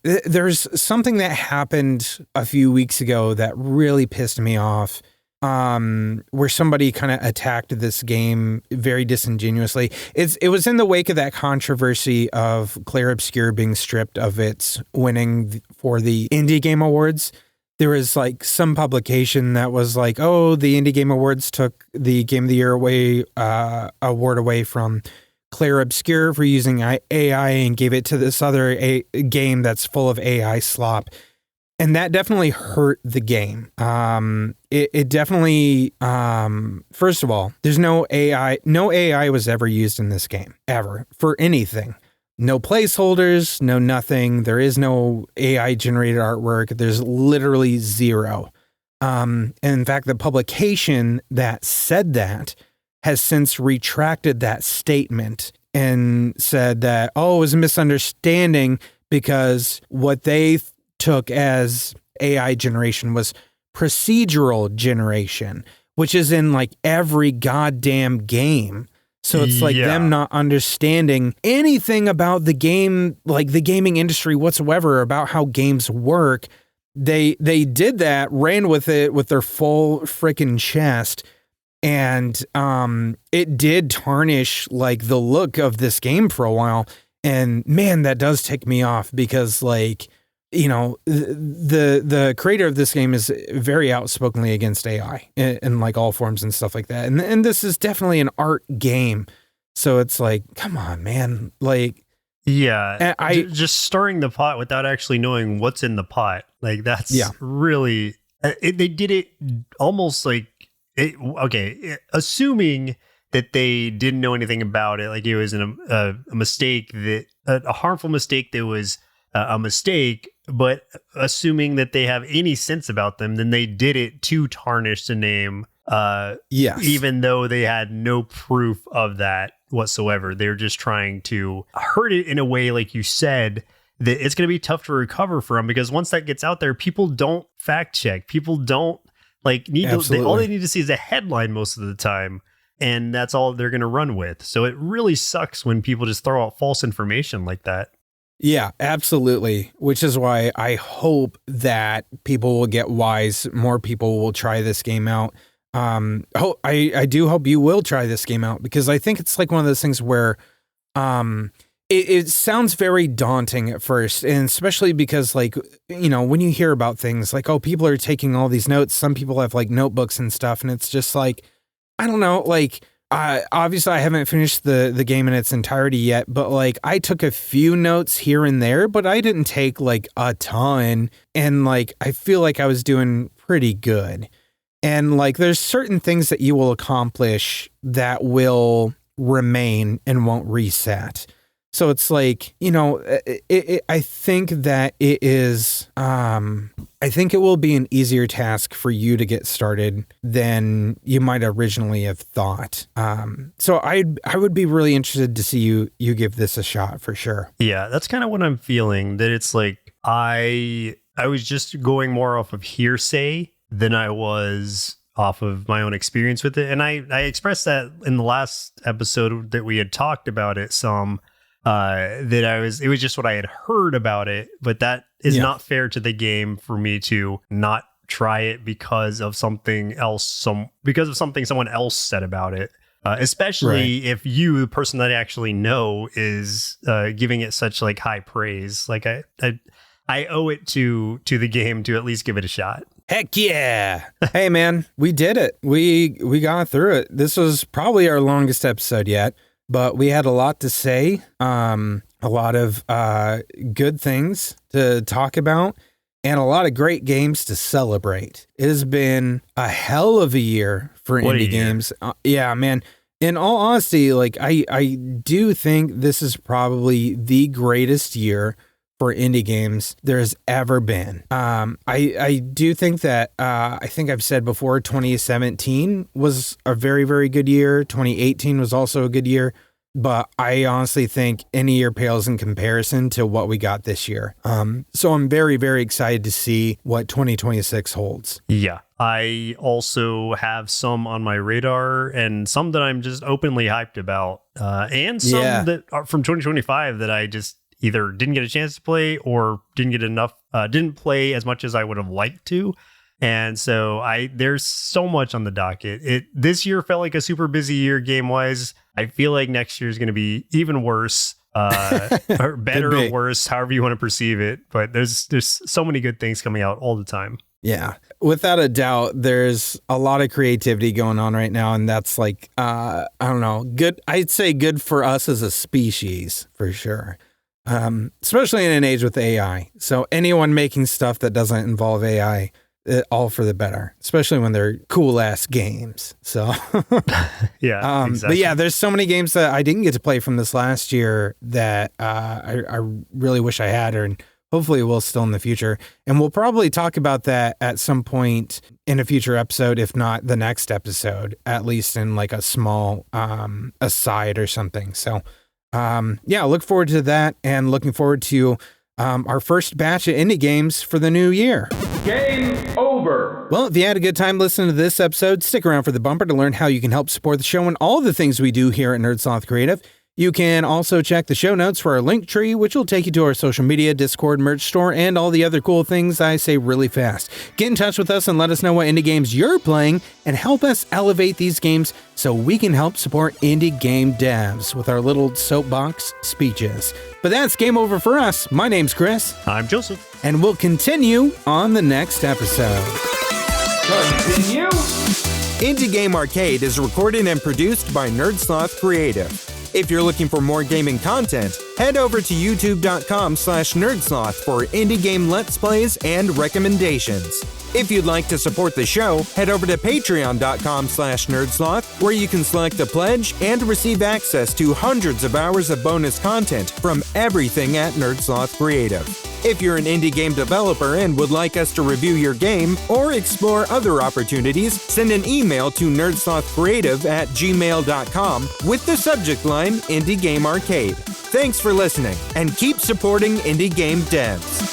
there's something that happened a few weeks ago that really pissed me off, where somebody kind of attacked this game very disingenuously. It was in the wake of that controversy of Clair Obscur being stripped of its winning for the Indie Game Awards. There was some publication that was oh, the Indie Game Awards took the Game of the Year award away from Clair Obscur for using AI and gave it to this other game that's full of AI slop. And that definitely hurt the game. It definitely, first of all, there's no AI. No AI was ever used in this game, ever, for anything. No placeholders, no nothing. There is no AI generated artwork. There's literally zero. And in fact, the publication that said that has since retracted that statement and said that, it was a misunderstanding because what they took as AI generation was procedural generation, which is in every goddamn game. So it's them not understanding anything about the game, the gaming industry whatsoever, about how games work. They did that, ran with it with their full freaking chest. And it did tarnish the look of this game for a while. And man, that does tick me off because the creator of this game is very outspokenly against AI in all forms and stuff like that. And this is definitely an art game. So it's come on, man. Just stirring the pot without actually knowing what's in the pot. That's really, they did it almost assuming that they didn't know anything about it. It was a mistake, a harmful mistake that was a mistake, but assuming that they have any sense about them, then they did it to tarnish the name. Even though they had no proof of that whatsoever. They're just trying to hurt it in a way, like you said, that it's going to be tough to recover from, because once that gets out there, people don't fact check. People don't need to, all they need to see is a headline most of the time. And that's all they're going to run with. So it really sucks when people just throw out false information like that. Yeah, absolutely. Which is why I hope that people will get wise. More people will try this game out. I do hope you will try this game out, because I think it's like one of those things where it sounds very daunting at first. And especially because when you hear about things like, oh, people are taking all these notes. Some people have notebooks and stuff. And it's just I don't know, obviously I haven't finished the game in its entirety yet, but I took a few notes here and there, but I didn't take a ton. And I feel like I was doing pretty good. And there's certain things that you will accomplish that will remain and won't reset. So it's I think that it is, I think it will be an easier task for you to get started than you might originally have thought. So I would be really interested to see you give this a shot for sure. Yeah, that's kind of what I'm feeling, that it's I was just going more off of hearsay than I was off of my own experience with it. And I expressed that in the last episode that we had talked about it some, that it was just what I had heard about it, but that is not fair to the game for me to not try it because of something else, because of something someone else said about it. Especially if you, the person that I actually know, is giving it such high praise. I owe it to the game to at least give it a shot. Heck yeah. Hey man, we did it. We got through it. This was probably our longest episode yet, but we had a lot to say, a lot of good things to talk about, and a lot of great games to celebrate. It has been a hell of a year for indie games. Yeah, man. In all honesty, I do think this is probably the greatest year for indie games there's ever been. I do think that, I think I've said before, 2017 was a very, very good year. 2018 was also a good year. But I honestly think any year pales in comparison to what we got this year. So I'm very, very excited to see what 2026 holds. Yeah, I also have some on my radar, and some that I'm just openly hyped about, and some that are from 2025 that I just either didn't get a chance to play or didn't play as much as I would have liked to. And so there's so much on the docket. This year felt like a super busy year game wise. I feel like next year is going to be even worse, or better or worse, however you want to perceive it. But there's so many good things coming out all the time. Yeah, without a doubt, there's a lot of creativity going on right now. And that's I don't know, good. I'd say good for us as a species for sure. Especially in an age with AI. So anyone making stuff that doesn't involve AI, all for the better, especially when they're cool ass games. So yeah, exactly. But yeah, there's so many games that I didn't get to play from this last year that I really wish I had, and hopefully will still in the future. And we'll probably talk about that at some point in a future episode, if not the next episode, at least in a small aside or something. So look forward to that, and looking forward to our first batch of indie games for the new year. Game over. Well, if you had a good time listening to this episode, stick around for the bumper to learn how you can help support the show and all the things we do here at Nerd Sloth Creative. You can also check the show notes for our link tree, which will take you to our social media, Discord, merch store, and all the other cool things I say really fast. Get in touch with us and let us know what indie games you're playing, and help us elevate these games so we can help support indie game devs with our little soapbox speeches. But that's game over for us. My name's Chris. I'm Joseph. And we'll continue on the next episode. Continue. Indie Game Arcade is recorded and produced by Nerd Sloth Creative. If you're looking for more gaming content, head over to youtube.com/nerdsloth for indie game let's plays and recommendations. If you'd like to support the show, head over to patreon.com/nerdsloth, where you can select a pledge and receive access to hundreds of hours of bonus content from everything at Nerd Sloth Creative. If you're an indie game developer and would like us to review your game or explore other opportunities, send an email to nerdslothcreative@gmail.com with the subject line Indie Game Arcade. Thanks for listening, and keep supporting indie game devs.